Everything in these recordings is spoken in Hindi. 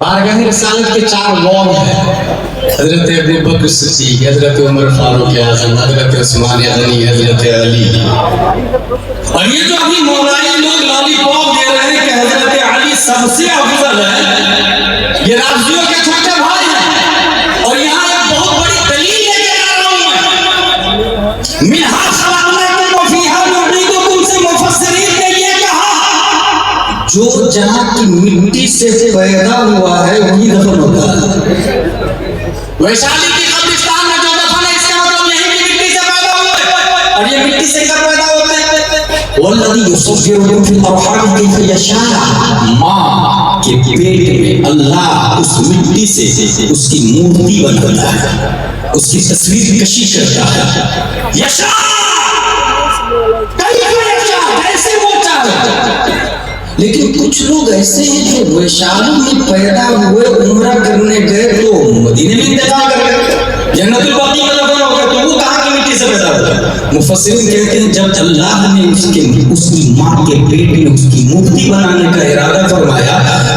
बारगाह रिसालत के 4 वॉल है। हजरत अबू बकर सिद्दीक, हजरत उमर फारूक आज़म, हजरत उस्मान गनी, हजरत अली। और ये जो अभी मौलाई लोग लॉलीपॉप दे रहे हैं कि हजरत अली सबसे अफजल है, ये राजियों के छोटे भाई हैं। और यहाँ एक बहुत बड़ी दलील लेके आ रहा हूँ मैं। मिन्हा खलक़नाकुम व फ़ीहा नुईदुकुम से मुफस्सिरीन ने ये कहा, जो जहाँ की मिट्टी से पैदा हुआ है वही दफन होता है। वैशाली की कब्रिस्तान में जो दफन है इसका मतलब नहीं कि मिट्टी से पैदा हुए। और ये मिट्टी से कब पैदा होते हैं? वल्लज़ी युसव्विरुकुम फिल अरहाम कैफ़ यशाअ। माँ के पेट में अल्लाह उस मिट्टी से उसकी मूर्ति बनाता है, उसकी तस्वीर कशी करता है। यशा कैसे वो चाहे। लेकिन कुछ लोग ऐसे हैं जो वैशाली में पैदा हुए, उम्रा करने गए तो मदीने में इंतजार कर गए, जन्नतुल बकी में दफन हो गए, तो वो कहाँ की मिट्टी से पैदा हुआ? मुफस्सिरीन कहते हैं जब अल्लाह ने उसकी माँ के पेट में उसकी मूर्ति बनाने का इरादा फरमाया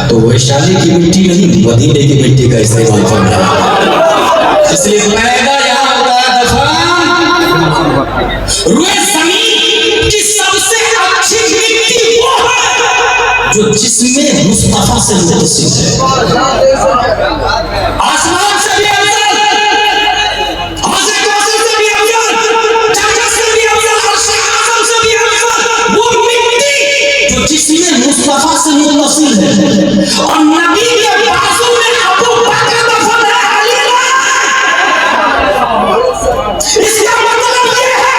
तो वैशाली की मिट्टी नहीं, मदीने की मिट्टी का इस्तेमाल फरमाया। इसलिए पैदा यहाँ होता है दफन रुए ज़मीन की सबसे अच्छी मिट्टी वो है जो जिसमें मुस्तफा से मुतसिल है। आसमान से भी अफजल, हज़रत कौसर से भी अफजल, जन्नत से भी अफजल, अर्श आज़म से भी अफजल वो मिट्टी जो जिसमें मुस्तफा से मुतसिल है। और नबी के बाजू में अबू बकर दफन है, अली नहीं। इसका मतलब ये है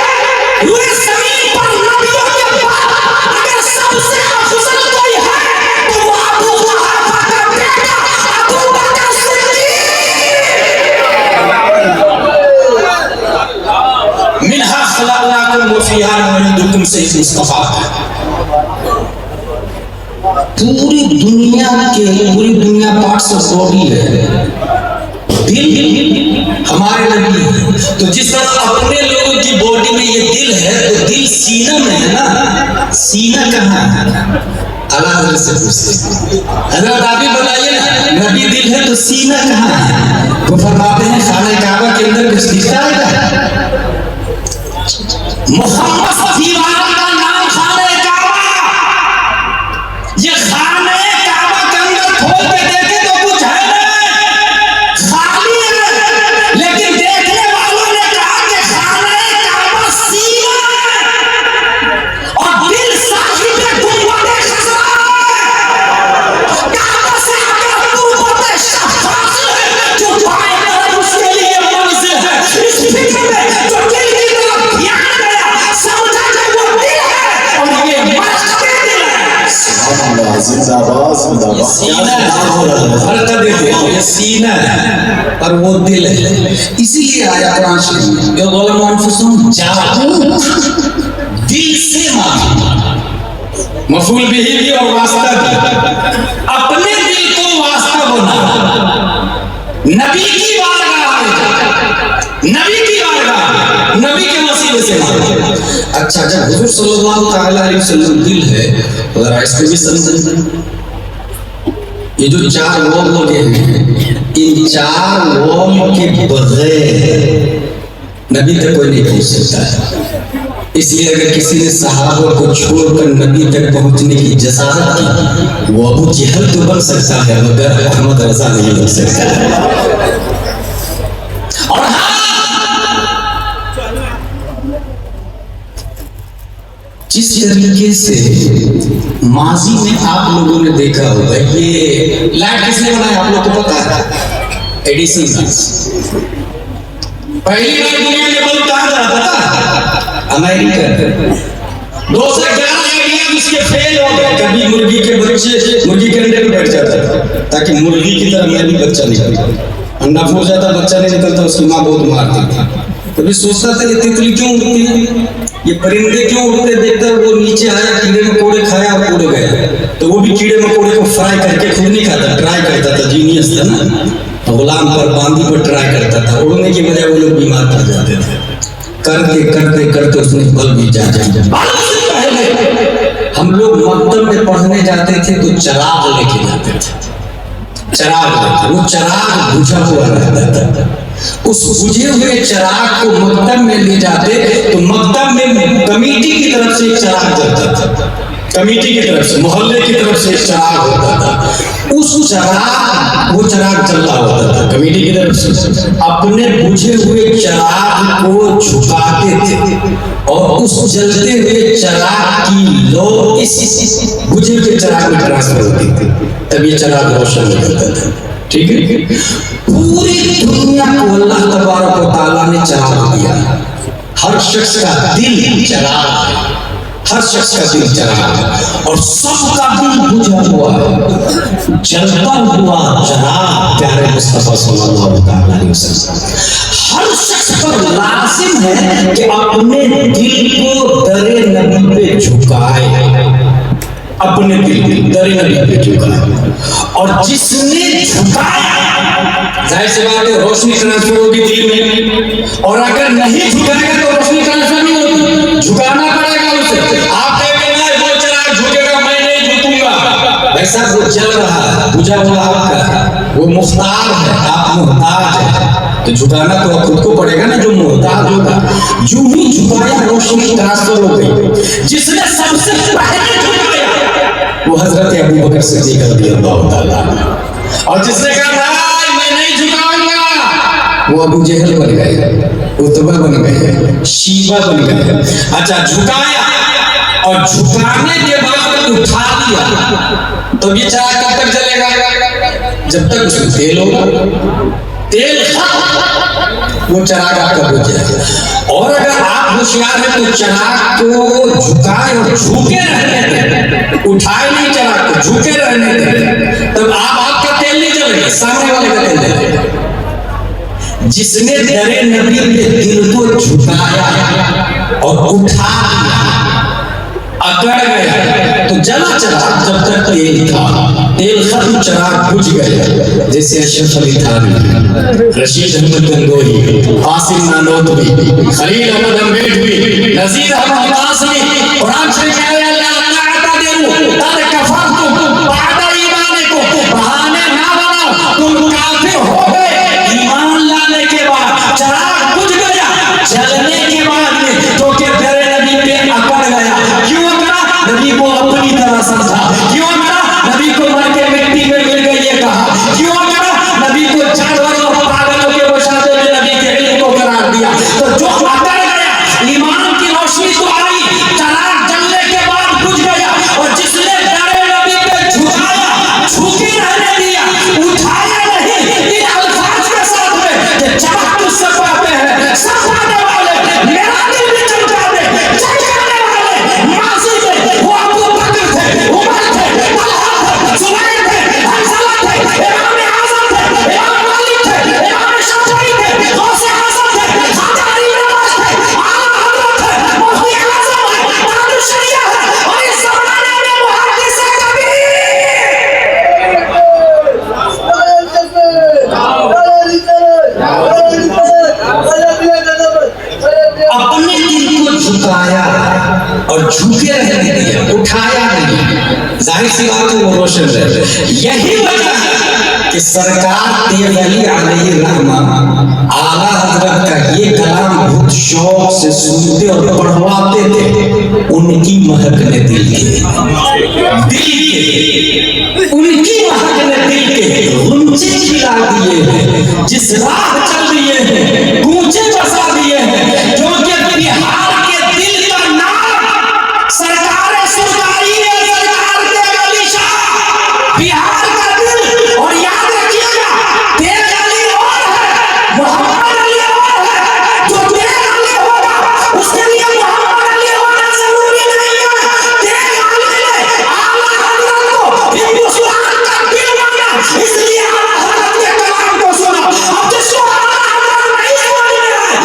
रुए ज़मीन पर नबियों के बाद अगर सबसे अफजल कोई है तो वो अबू कुहाफा का बेटा अबू बकर सिद्दीक। मिन्हा खलक़नाकुम व फ़ीहा नुईदुकुम से मुस्तफा है। पूरी दुनिया पार्ट्स ऑफ बॉडी है। दिल हमारे नबी है। तो जिस तरह अपने लोगों की बॉडी में ये दिल है तो दिल सीना में है ना, सीना कहाँ है? अल्लाह हज़रत से पूछते, हज़रत आप ही बताइए ना, नबी दिल है तो सीना कहाँ है? वो फरमाते हैं खाने काबा के अंदर कुछ दिखता है क्या? मोहम्मद दीवार का नाम खाने काबा। ये खाने काबा के अंदर खोल के देखे तो कुछ है नहीं, खाली है। लेकिन देखने वालों ने कहा कि खाने काबा सीना है और दिल साहिब गुंबद खज़रा है। काबा से अगर गुंबद शफ़ाक़ है जो बाएं तरफ उसके लिए मंज़िल है। इस फिक्र में जो दिल की तरफ ध्यान गया समझा कि वो दिल है और ये मरकबे दिल है। जिंदाबाद जिंदाबाद। ये सीना है और वो दिल है। इसीलिए आया कुरान शरीफ में जो दिल से मांगे, मफूल बिही भी और वास्ता भी। अपने दिल को वास्ता बना, नबी की बारगाह में, नबी की बारगाह, नबी के वसीले से मांगे। अच्छा, जब हुजूर सल्लल्लाहु अलैहि वसल्लम दिल है तो जरा इसको भी समझें। ये जो 4 वॉल लगे हैं, इन 4 वॉल के बगैर नबी तक कोई नहीं पहुंच सकता है। इसलिए अगर किसी ने सहाबा को छोड़कर नबी तक पहुंचने की जसारत की, वो अबू जहल तो बन सकता है मगर अहमद रजा नहीं बन सकता है। और जिस तरीके से माजी में आप लोगों ने देखा होगा, ये लाइट किसने बनाया आप लोग को पता है? एडिसन। पहली बार दुनिया में बल्ब कहाँ था पता है? अमेरिका। 211 आइडिया उसके फेल हो गए। कभी मुर्गी के बच्चे मुर्गी के अंडे में बैठ जाता था ताकि मुर्गी की तरह मैं भी बच्चा निकलता, अंडा फूट जाता, बच्चा नहीं निकलता, उसकी माँ बहुत मारती थी। कभी सोचता था ये तितली क्यों उड़ती है, ये परिंदे क्यों उड़ते, देखता वो नीचे आया, कीड़े मकोड़े खाया और उड़ गया। तो वो भी कीड़े मकोड़े को फ्राई करके खुद नहीं खाता, ट्राई करता था, जीनियस था ना, गुलाम पर बांदी पर ट्राई करता था। उड़ने की वजह वो लोग बीमार पड़ जाते थे। करते करते करते उसने बल भी जा पहले हम लोग मकतब में पढ़ने जाते थे तो चराग लेके जाते थे। चराग, वो चराग बुझा हुआ रहता था। उस बुझे हुए चराग को मकतब में ले जाते तो मकतब में कमेटी की तरफ से एक चराग जलता था, कमेटी की तरफ से, मोहल्ले की तरफ से एक चराग होता था। उस चराग, वो चराग जलता होता था कमेटी की तरफ से। अपने बुझे हुए चराग को झुकाते थे और उस जलते हुए चराग की लो इस बुझे हुए चराग में ट्रांसफर होती थी, तब ये चराग रोशन करता था। ठीक है, पूरी दुनिया को अल्लाह तबारक व तआला ने चराग दिया। हर शख्स का दिल चराग है, हर शख्स का दिल चराग, और सबका दिल बुझा हुआ है, जलता हुआ चराग प्यारे मुस्तफा सल्लल्लाहु अलैहि वसल्लम। हर शख्स पर लाजिम है कि अपने दिल को दरे नबी पे झुकाए, अपने दिल दरे नबी पे झुकाए। और जिसने झुकाया, जाहिर सी बात है रोशनी ट्रांसफर होगी दिल में, और अगर नहीं झुकाएगा तो रोशनी ट्रांसफर नहीं होगी, झुकाना पड़ेगा उसे। आप कहेंगे वो चराग झुकेगा, मैं नहीं झुकूंगा, वैसा वो जल रहा है, बुझा हुआ आपका, वो मुख्तार है, आप मुहताज है, तो झुकाना तो खुद को पड़ेगा ना, जो मुहताज होगा। जो ही झुकाया रोशनी ट्रांसफर हो गई। जिसने सबसे पहले झुकाया वो हजरत अबू बकर सिद्दीक रज़ियल्लाहु ताला, और जिसने कहा मैं नहीं झुकाऊंगा वो अबू जहल बन गए, उतबा बन गए, शीबा बन गए। अच्छा, झुकाया और झुकाने के बाद उठा लिया, तो ये चराग कब तक जलेगा? जब तक उसमें तेल होगा। तेल वो चराग आपका बुझ जाएगा। और अगर आप होशियार हैं तो चराग को झुकाए और झुके रहने दें, उठाए नहीं चराग को, झुके रहने दें, तब आपका तेल नहीं जलेगा, सामने वाले का तेल जलेगा। जिसने दरे नबी के दिल को झुकाया और उठा लिया, अकड़ गया, तो जला चराग जब तक तेल था, तेल खत्म चराग बुझ गया। जैसे अशरफ अली थानवी, रशीद अहमद गंगोही, आसिम नानोतवी, खलील अहमद अम्बेडवी, नजीर अहमद कासमी, कुरान शरीफ में आया अल्लाह तादेरु तद कफरतुम बाद ईमानिकुम, बहाने ना बनाओ, तुम काफिर हो गए ईमान लाने के बाद। चराग बुझ गया, जलने के बाद में तो के प्यारे नबी पे अकड़ गया। क्यों अकड़ा? नबी को अपनी तरह समझा। क्यों अकड़ा? नबी को मर के मिट्टी में मिल गई ये कहा। क्यों अकड़ा? नबी को जानवरों और पागलों के मुशाबे में नबी के इल्म को करार दिया। तो जो अकड़ गया, ईमान की रोशनी तो आई, चराग जलने के बाद बुझ गया, और जिसने प्यारे नबी पे झुकाया, झुके रहने दिया, उठाया नहीं, इन अल्फाज के साथ में कि चराग मुझसे पाते हैं, सफाने वाले मेरा दिल भी चमका दे, चमकाने वाले माजी में वो अबू बकर थे, उमर थे, तलहा थे, जुबैर थे, हंज़ला थे, इमाम आज़म थे, इमाम मालिक थे, इमाम शाफिई थे, गौसे आज़म थे, ख्वाजा अली नवाज थे, आला हज़रत थे, मुफ्ती आज़म है, ताजुल शरिया है, और इस ज़माने में मुहद्दिस कबीर। अपने दिल को झुकाया और झुके रहने दिया, उठाया नहीं, जाहिर सी बात है वो रोशन रहे। यही वजह है कि सरकार तेग अली अलैहि रहमा आला हजरत का ये कलाम बहुत शौक से सुनते और पढ़वाते थे। उनकी महक ने दिल के उनकी महक ने दिल के गुंजे खिला दिए हैं, जिस राह चल दिए हैं, गूंजे बसा दिए हैं, जो कि बिहार के दिल का नाम सरकार सरकारी है, सरकार के अली शाह बिहार का दिल। और याद रखिएगा, तेग अली और है, मोहम्मद अली और है। जो तेग अली होगा उसके लिए मोहम्मद अली होना जरूरी नहीं है। तेग अली ने आला हज़रत को हिंदुस्तान का दिल माना, इसलिए आला हज़रत के कलाम को सुना। अब जिसको आला हज़रत नहीं समझ में आए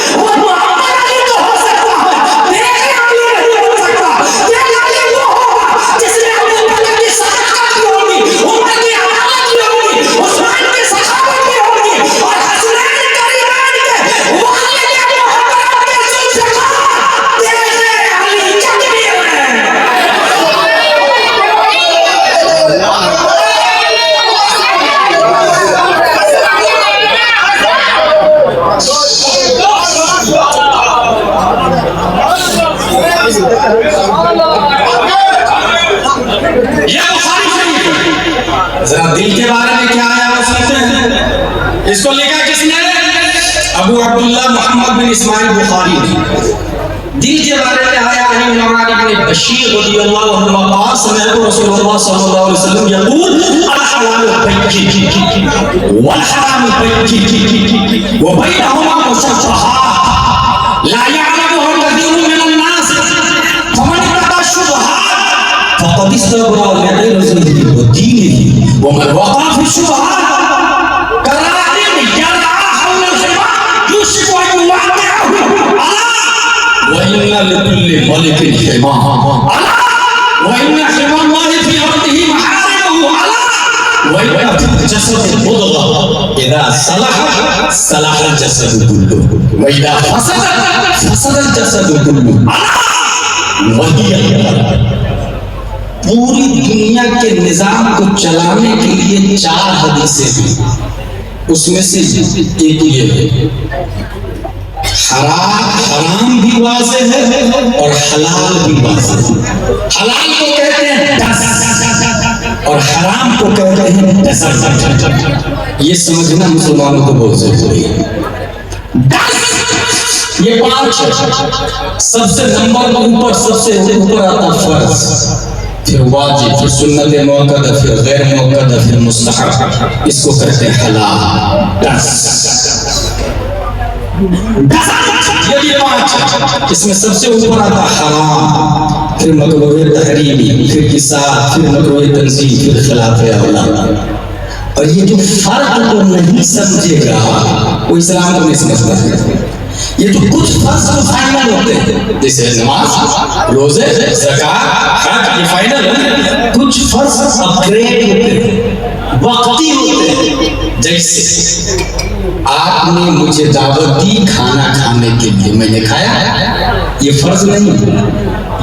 इसको लिखा किसने? अबू अब्दुल्ला मोहम्मद बिन इस्माइल बुखारी ने। दिल के बारे में आया है उलमा इब्न बशीर रदियल्लाहु अन्हु का सनद रसूलुल्लाह सल्लल्लाहु अलैहि वसल्लम यकूल अल हलाल बैय्यिन वल हराम बैय्यिन व बैनहुमा मुशब्बहात ला यअलमुहा कसीरुन मिनन नास फमन इत्तqa शुबहात फक़द इस्तबरा लिरज़िही व दीनिही व मन वक़ा फी शुबहात कराइम यरआ हौल हिमा युशिकु अन युवाक़िअहु अला वइन्ना लिकुल्लि मलिकिन हिमा अला वइन्ना हिमाल्लाहि फी अर्दिही महारिमुहु अला वइन्ना फी जसदि मुदग़ह इज़ा सलह सलह अल जसदु कुल्लुहु व इज़ा फसद फसद अल जसदु कुल्लुहु अला वही पूरी दुनिया के निजाम को चलाने के लिए 4 हदीसें दी। उसमें से एक ये है, हराम भी वाज़ेह है और हलाल भी वाज़ेह है। हलाल को कहते हैं दस और हराम को कहते हैं 10। ये समझना मुसलमानों को बहुत जरूरी है। 10 ये 5 सबसे नंबर ऊपर, सबसे ऊपर आता फर्ज, फिर वाजिब, फिर सुन्नत मुअक्कदा, फिर गैर मुअक्कदा, फिर मुस्तहब। इसको कहते हैं हलाल। 10 ये 5। इसमें सबसे ऊपर आता हराम, फिर मकरूह तहरीमी, फिर इसाअत, फिर मकरूह तंज़ीह, फिर खिलाफ औला। और ये जो फर्क को नहीं समझेगा वो इस्लाम को नहीं समझता। ये जो कुछ फर्ज तो फाइनल होते हैं, जैसे नमाज, रोजे, ज़कात, हज, ये फाइनल है। कुछ फर्ज अपग्रेड होते हैं, वक्ती होते हैं। जैसे आपने मुझे दावत दी खाना खाने के लिए, मैंने खाया, ये फर्ज नहीं,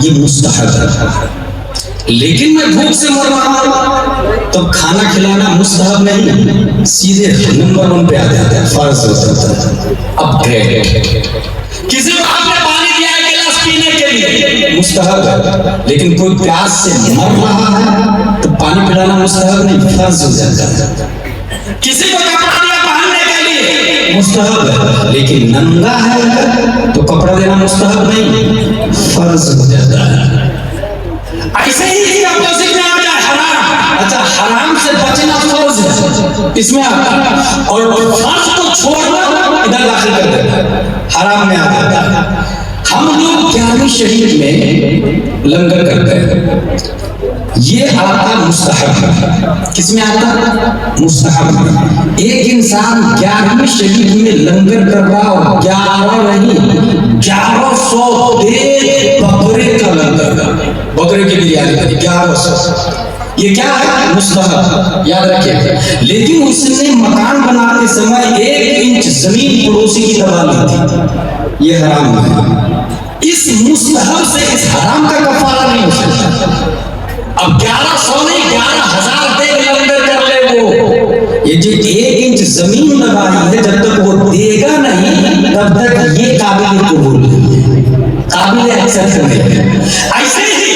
ये मुस्तहब है। लेकिन मैं भूख से मर रहा हूं तो खाना खिलाना मुस्तहब नहीं, सीधे नंबर 1 पे आ जाता है, फर्ज हो जाता है, अपग्रेड। किसी को आपने पानी दिया है गिलास पीने के लिए, मुस्तहब है। लेकिन कोई प्यास से मर रहा है तो पानी पिलाना मुस्तहब नहीं, फर्ज हो जाता है। किसी को कपड़ा दिया पहनने के लिए, मुस्तहब है। लेकिन नंगा है तो कपड़ा देना मुस्तहब नहीं, फर्ज हो जाता है। ऐसे ही अपोजिट में आ जाए हराम। अच्छा, हराम से बचना फर्ज है, इसमें आता है। और फर्ज को छोड़ना इधर दाखिल कर देता है, हराम में आ जाता है। हम लोग 11वीं शरीफ में लंगर करते हैं, ये आता मुस्तहब। किसमें आता? मुस्तहब। एक इंसान 11वीं शरीफ में लंगर कर रहा हो, 11 नहीं 1100 दे बकरे का लंगर, बकरे की बिरयानी बनी 1100। ये क्या है? मुस्तहब, याद रखिए। लेकिन उसने मकान बनाते समय 1 इंच जमीन पड़ोसी की दबा ली थी, ये हराम है। इस मुस्तहब से इस हराम का कफारा नहीं हो सकता। अब 1100 नहीं 11,000 दे लंगर कर ले वो, ये जो 1 इंच जमीन दबाई है, जब तक वो देगा नहीं तब तक ये काबिल कबूल नहीं है, काबिल एक्सेप्ट नहीं है। ऐसे ही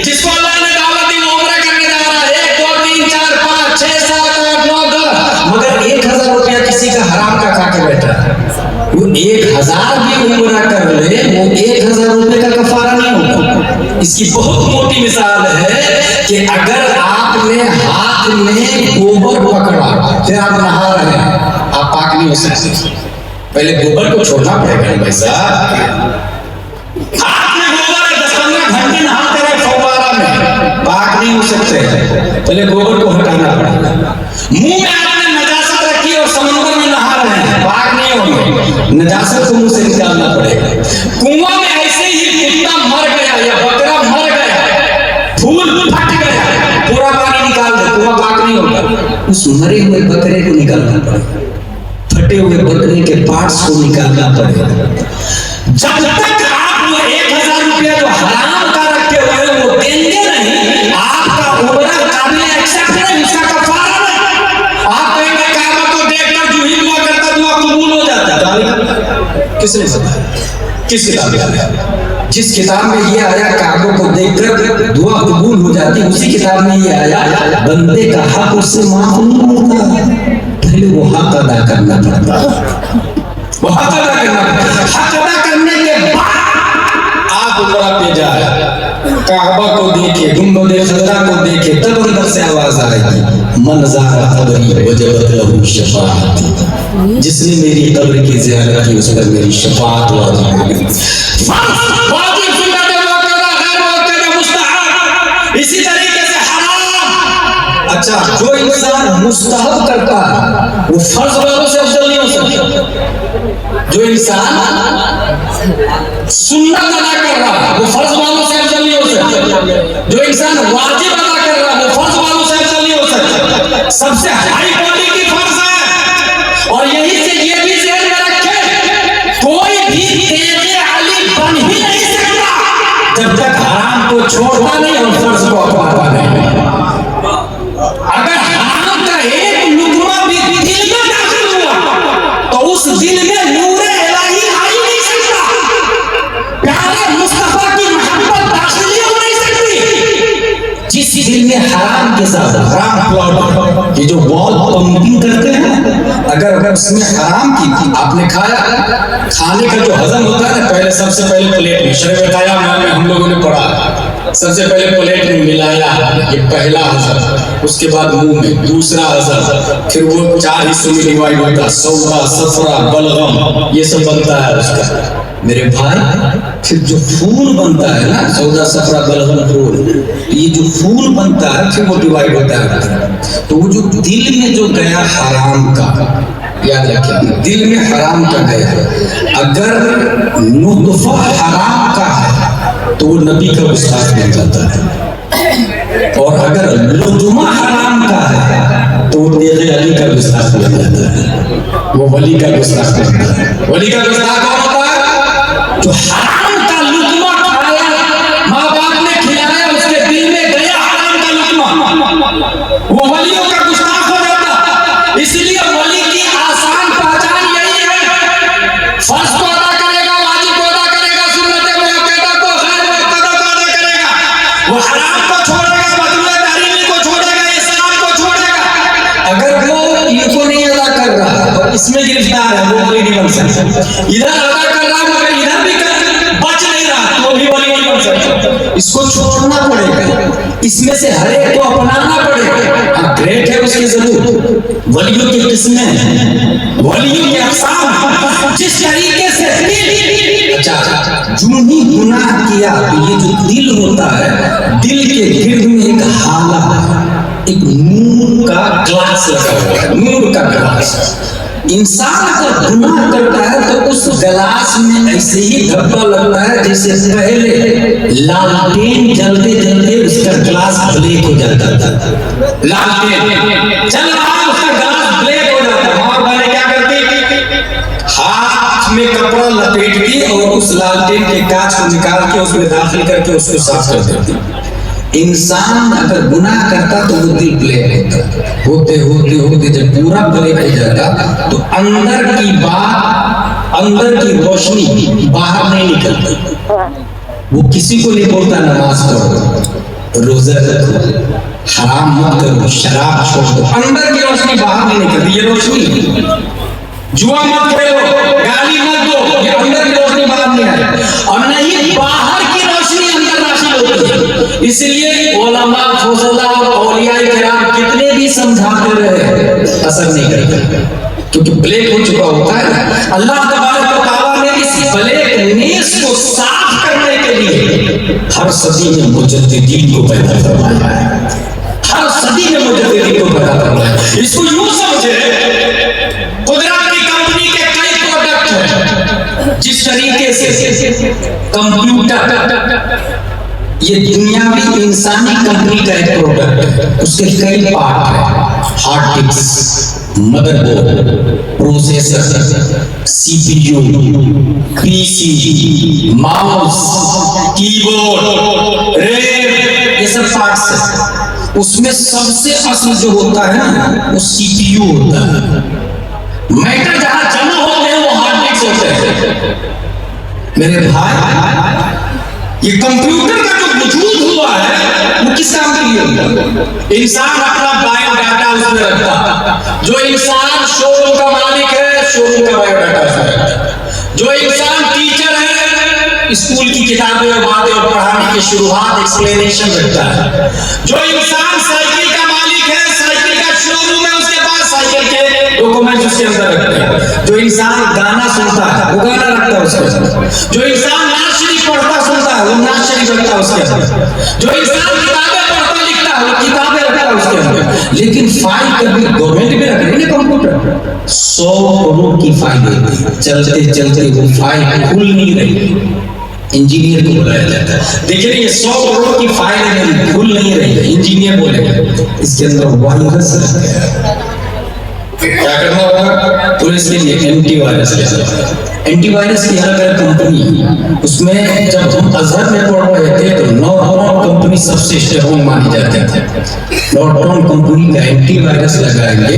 जिसको अल्लाह ने दावत दी उम्रा करने जा रहा है, 1 2 3 4 5 6 7 8 9 10, मगर 1000 रुपया किसी का हराम का खा के बैठा है, वो 1000 भी उम्रा कर ले, वो 1000 रुपये का कफारा नहीं होगा। इसकी बहुत मोटी मिसाल है कि अगर आपने हाथ में गोबर पकड़ा, फिर आप नहा रहे हैं, आप पाक नहीं हो सकते। पहले गोबर को छोड़ना पड़ेगा भाई साहब। हाथ में गोबर 10-15 घंटे नहाते रहे फव्वारा में, पाक नहीं हो सकते, पहले गोबर को हटाना पड़ेगा। मुंह में आपने नजासत रखी और समुद्र में नहा रहे हैं, पाक नहीं होंगे, नजासत को मुंह से निकालना पड़ेगा। कुआं में ऐसे ही कुत्ता मर गया या बकरा मर गया, फूल फट गया, पूरा पानी निकाल दे, कुआं पाक नहीं होगा। उस मरे हुए बकरे को निकालना पड़ेगा, फटे हुए बकरे के पार्ट्स को निकालना पड़ेगा। जब तक आप वो 1000 रुपया जो हराम का रखे हुए वो देंगे नहीं, आपका उम्रा काबिल एक्सेप्ट नहीं, उसका कफारा नहीं। आप कहेंगे काबा को देखकर जो ही दुआ करता दुआ कबूल हो जाता है। किसने बताया? किस किताब में आया? जिस किताब में ये आया काबा को देखकर दुआ कबूल हो जाती, उसी किताब में ये आया बंदे का हक उससे माफ नहीं होता। पहले वो हक अदा करना पड़ता है, वो हक अदा करना पड़ता है। हक अदा करने के बाद आप उमरा पे जाए, काबा को देखे, गुंबद खजरा को देखे, तब अंदर से आवाज आएगी, मन ज़ारा कब्री वजबत लहू शफाअत, जिसने मेरी कब्र की ज़ियारत की उस पर मेरी शफाअत वाजिब हो गई। वाजिब, सुन्नत, मुअक्कदा, गैर मुअक्कदा, मुस्तहब। इसी तरीके से हराम। अच्छा, जो इंसान मुस्तहब करता है वो फर्ज वालों से अफजल नहीं हो सकता। जो इंसान सुन्नत अदा कर रहा है वो फर्ज वालों से अफजल नहीं हो सकता। जो इंसान वाजिब अदा कर रहा है वो फर्ज वालों से अफजल नहीं हो सकता। सबसे हाई क्वालिटी फर्ज है। और यही से ये भी ध्यान में रखें, कोई भी तेरे अली बन ही नहीं सकता जब तक हराम को छोड़ता नहीं और फर्ज को अपनाता नहीं। अगर हराम का एक लुकमा भी दिल में दाखिल हुआ तो उस दिल में नूरे इलाही आ ही नहीं सकता। प्यारे मुस्तफा की मोहब्बत दाखिल ही हो नहीं सकती। जिस दिल में हराम के साथ हराम प्लॉट, ये जो वॉल पंपिंग करते हैं, अगर उसमें हराम की आपने खाया, खाने का जो हजम होता है ना, पहले सबसे पहले प्लेट में शरीर खाया में हम लोगों ने पढ़ा, सबसे पहले प्लेट में मिलाया, ये पहला हजम, उसके बाद मुंह में दूसरा हजम, फिर वो 4 हिस्सों में डिवाइड होता है, सौदा, सफरा, बलगम, ये सब बनता है उसका मेरे भाई। फिर जो फूल बनता है ना, सौदा, सफरा, बलगम, फूल, ये जो फूल बनता है फिर वो डिवाइड होता है। तो वो जो दिल में जो गया हराम का, याद रखिए, दिल में हराम का गया, अगर नुतफा हराम का है तो वो नबी का गुस्ताख बन जाता है। और अगर लुजुमा हराम का है तो वो तेरे अली का गुस्ताख बन जाता है, वो वली का गुस्ताख बनता है। वली का गुस्ताख कौन होता है? जो हराम का लुकमा खाया, माँ बाप ने खिलाया, उसके दिल में गया हराम का लुकमा, वो वलियों का गुस्ताख हो जाता। इसलिए वली की आसान पहचान यही है, फर्ज को अदा करेगा, वाजिब को अदा करेगा, सुन्नत मुअक्कदा को, गैर मुअक्कदा को अदा करेगा, वो हराम को छोड़ेगा, मकरूह तहरीमी को छोड़ेगा, इस्लाम को छोड़ेगा। अगर वो इनको नहीं अदा कर रहा और इसमें गिरफ्तार है, वो वली नहीं बन सकता। इधर अदा कर रहा मगर इधर भी बच नहीं रहा तो भी वली नहीं बन सकता। इसको छोड़ना पड़ेगा, इसमें से हर एक को अपनाना पड़ेगा। ग्रेट है उसकी जरूर, वलियों की किस्में, वलियों के अक़साम, जिस तरीके से अच्छा जो ही गुनाह किया तो ये जो दिल होता है, दिल के गिर्द में एक हाला, एक नूर का ग्लास लगा हुआ है, नूर का ग्लास। इंसान जब गुनाह करता है तो उस गिलास में ऐसे ही धब्बा लगता है जैसे पहले लालटेन जलते जलते उसका ग्लास ब्लैक हो जाता था। लालटेन चल रहा उसका ग्लास ब्लैक हो जाता है। और मैंने क्या करती, हाथ में कपड़ा लपेटती और उस लालटेन के कांच को निकाल के उसमें दाखिल करके उसको साफ कर देती। इंसान अगर गुनाह करता तो वो दिल ब्लैक होता, होते होते होते जब पूरा ब्लैक हो जाता तो अंदर की बात, अंदर की रोशनी बाहर नहीं निकलती। वो किसी को नहीं बोलता नमाज पढ़ो, रोजा रखो, हराम मत करो, शराब छोड़ दो, अंदर की रोशनी बाहर नहीं निकलती। ये रोशनी, जुआ मत खेलो, गाली मत दो, ये अंदर की रोशनी बाहर नहीं आए, और नहीं बाहर की रोशनी अंदर दाखिल होती है। इसलिए उलमा, फुज़ला और औलिया किराम कितने भी समझाते रहे असर नहीं करते, क्योंकि ब्लैक हो चुका होता है। अल्लाह तबारक व तआला ने इस ब्लैकनेस को साफ करने के लिए हर सदी में मुजद्दिदीन को पैदा करवाया है, हर सदी में मुजद्दिदीन को पैदा करवाया है। इसको यूं समझे, कुदरत की कंपनी के कई प्रोडक्ट हैं। जिस तरीके से कंप्यूटर ये दुनियावी इंसानी कंपनी का एक प्रोडक्ट है, उसके कई पार्ट हैं, hard disk, motherboard, processor, CPU, PC, mouse, keyboard, RAM, ये सब पार्ट्स हैं। उसमें सबसे असल जो होता है ना वो सीपीयू होता है। मैटर जहां जमा होते हैं वो हार्ड डिस्क होते हैं। मेरे भाई, ये कंप्यूटर का जो वजूद हुआ है वो किस काम के लिए होगा? इंसान अपना बायोडाटा उसमें रखता। जो इंसान शोरूम का मालिक है, शोरूम का बायोडाटा उसमें रखता। जो इंसान टीचर है, स्कूल की किताबें और बातें और पढ़ाने की शुरुआत एक्सप्लेनेशन रखता है। जो इंसान साइकिल का मालिक है, साइकिल का शोरूम है, उसके पास साइकिल के डॉक्यूमेंट्स उसके अंदर रखते हैं। जो इंसान गाना सुनता है, वो गाना रखता है उसके अंदर। जो इंसान नाच शरीफ पढ़ता सुनता है, वो नाच शरीफ रखता है उसके अंदर। जो इंसान किताबें पढ़ता लिखता है, वो किताबें रखता है उसके अंदर। लेकिन फाइल कभी गवर्नमेंट में रख रही है कंप्यूटर। 100 करोड़ की फाइल होती, चलते चलते वो फाइल खुल नहीं रही, इंजीनियर को बुलाया जाता है। देखिए ये 100 करोड़ की फाइल है, खुल नहीं रही है, इंजीनियर बोलेगा इसके अंदर वायरस है। क्या करना होगा? पुलिस के लिए एंटीवायरस ले। एंटीवायरस की अलग अलग कंपनी है। उसमें जब हम अजहर में पढ़ रहे थे तो नॉर्टन कंपनी सबसे स्ट्रॉन्ग मानी जाती थी। नॉर्टन कंपनी का एंटीवायरस लगाएंगे,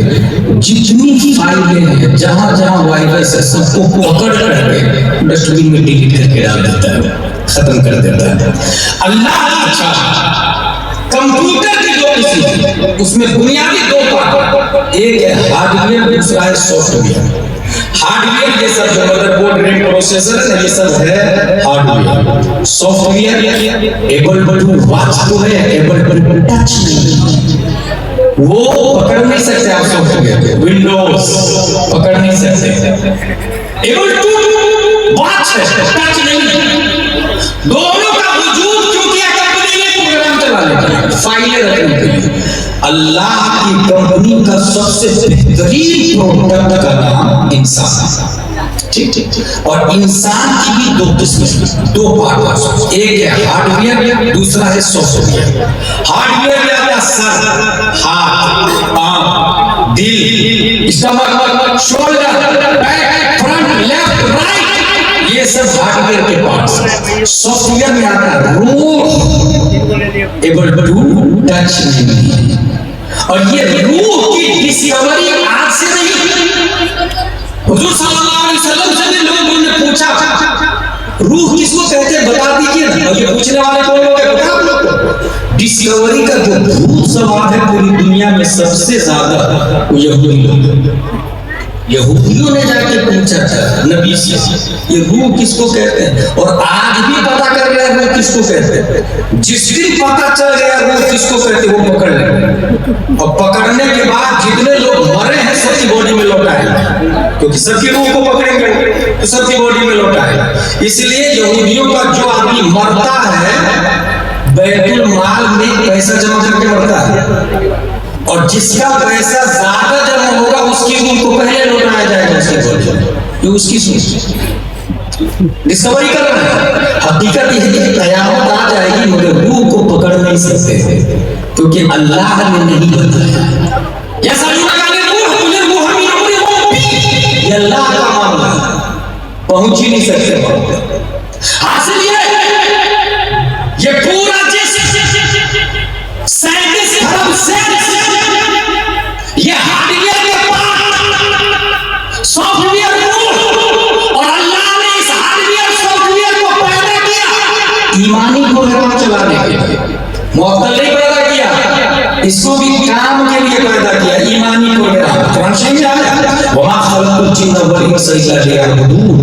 जितनी फाइलें हैं जहां जहां वायरस है सबको पकड़ करके डस्टबिन में डिलीट करके डाल देता है, खत्म कर देता है। अल्लाह अच्छा कंप्यूटर की दो किस्म, उसमें बुनियादी दो पार्ट, एक है हार्डवेयर, दूसरा है सॉफ्टवेयर। हार्डवेयर ये सब जो मदरबोर्ड, रैम, प्रोसेसर है, ये सब है hardware. Software able to watch तो है, एबल टू टच नहीं, वो पकड़ नहीं सकते आप सॉफ्टवेयर। विंडोज पकड़ नहीं सकते, एबल टू वॉच है, टच नहीं। दोनों का वजूद क्यों किया कंपनी ने? प्रोग्राम चलाने के लिए, फाइलें रखने के लिए। अल्लाह की कंपनी का सबसे बेहतरीन प्रोडक्ट का नाम इंसान। ठीक ठीक ठीक। और इंसान की भी दो किस्म, दो पार्ट, एक है हार्डवेयर, दूसरा है सॉफ्टवेयर। हार्डवेयर में आता सर, हाथ, आंख, दिल, stomach, shoulder, back, front, left, right, ये सब हार्डवेयर के पार्ट्स। सॉफ्टवेयर में आता है रूह, एबल टू टच नहीं। और ये रूह की डिस्कवरी आज से नहीं। हुजूर सल्लल्लाहु अलैहि वसल्लम से लोगों ने पूछा रूह किसको कहते हैं, बता दीजिए ना। और ये पूछने वाले कौन लोग हैं बता दो। डिस्कवरी का जो भूत सवाल है पूरी दुनिया में सबसे ज्यादा, वो यहूदी लोग, यहूदियों ने जाके पूछा था नबी से ये रूह किसको कहते हैं। और आज भी पता कर रहे हैं रूह किसको कहते हैं। जिस दिन पता चल गया रूह किसको कहते हैं, वो पकड़ लेंगे। और पकड़ने के बाद जितने लोग मरे हैं सबकी बॉडी में लौटाएंगे, क्योंकि सबकी रूह को पकड़ेंगे तो सबकी बॉडी में लौटाएंगे। इसलिए यहूदियों का जो आदमी मरता है बैतुल माल में पैसा जमा करके मरता है, और जिसका पैसा ज्यादा जमा होगा उसकी रूह को पहले लौटाया जाएगा उसके बॉडी। ये उसकी सोच डिस्कवरी कर रहा है। हकीकत यह है कि कयामत आ जाएगी मगर रूह को पकड़ नहीं सकते, क्योंकि अल्लाह ने नहीं बताया। ये अल्लाह का मामला, पहुंच ही नहीं सकते। हासिल ये पूरा जिस्म 37 खरब सेल, ये हार्डवेयर के पार्ट, सॉफ्टवेयर रूह, और अल्लाह ने इस हार्डवेयर सॉफ्टवेयर को पैदा किया ईमानी प्रोग्राम चलाने के लिए। मुअत्तल नहीं पैदा किया, इसको भी काम के लिए पैदा किया, ईमानी प्रोग्राम। कुरान शरीफ में आया वमा खलक़ुल जिन्ना वल इंसा इल्ला लियअबुदून।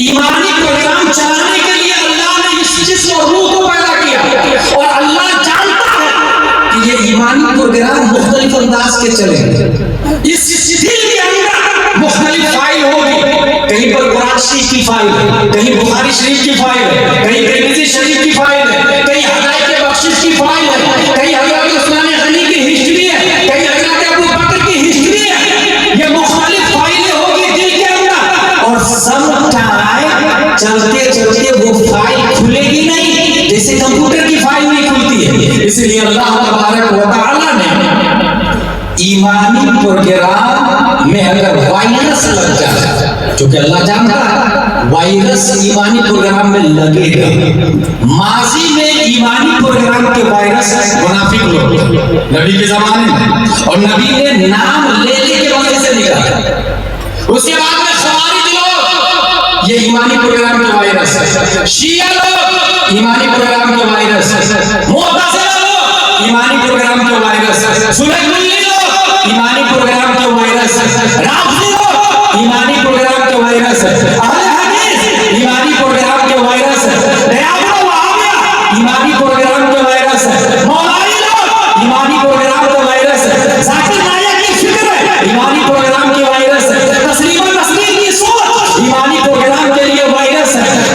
ईमानी प्रोग्राम चलाने के लिए अल्लाह ने इस जिस्म और रूह को पैदा किया। और अल्लाह जानता है कि ये ईमानी प्रोग्राम मुख्तलिफ अंदाज के चलेंगे। इस दिल के अंदर मुख्तलिफ फाइल होगी, कहीं पर कुरान शरीफ की फाइल है, कहीं बुखारी शरीफ की फाइल है, कहीं तिरमिज़ी शरीफ की फाइल है, कहीं हदायत बख्शिश की फाइल है, कहीं हज़रत उस्मान गनी की हिस्ट्री है, कहीं हज़रत अबू बकर की हिस्ट्री है। ये मुख्तलिफ फाइलें होगी दिल के अंदर, और सम टाइम चलते चलते वो फाइल खुलेगी नहीं, जैसे कंप्यूटर की फाइल नहीं खुलती है। इसलिए अल्लाह तबारक व तआला ने ईमानी प्रोग्राम में अगर वायरस लग जाए, क्योंकि अल्लाह जानता है वायरस ईमानी प्रोग्राम में लगेगा। माजी में ईमानी प्रोग्राम के वायरस मुनाफिक लोग नबी के जमाने में, और नबी ने नाम लेने के वजह से निकाला। उसके बाद में खवारिज लोग, ये ईमानी प्रोग्राम के वायरस है। शिया लोग ईमानी प्रोग्राम के वायरस है। मुअत्तज़िला लोग ईमानी प्रोग्राम के वायरस, सुलेखुल्ली लो ईमानी प्रोग्राम के वायरस, राफजी लो ईमानी प्रोग्राम के वायरस, अहले हदीस ईमानी प्रोग्राम के वायरस, दयाबा वहाबिया ईमानी प्रोग्राम के वायरस, मौलावी लो ईमानी प्रोग्राम के वायरस, जाकिर नायक की फिक्र ईमानी प्रोग्राम के वायरस, तस्लीमा नसरीन की सोच ईमानी प्रोग्राम के लिए वायरस,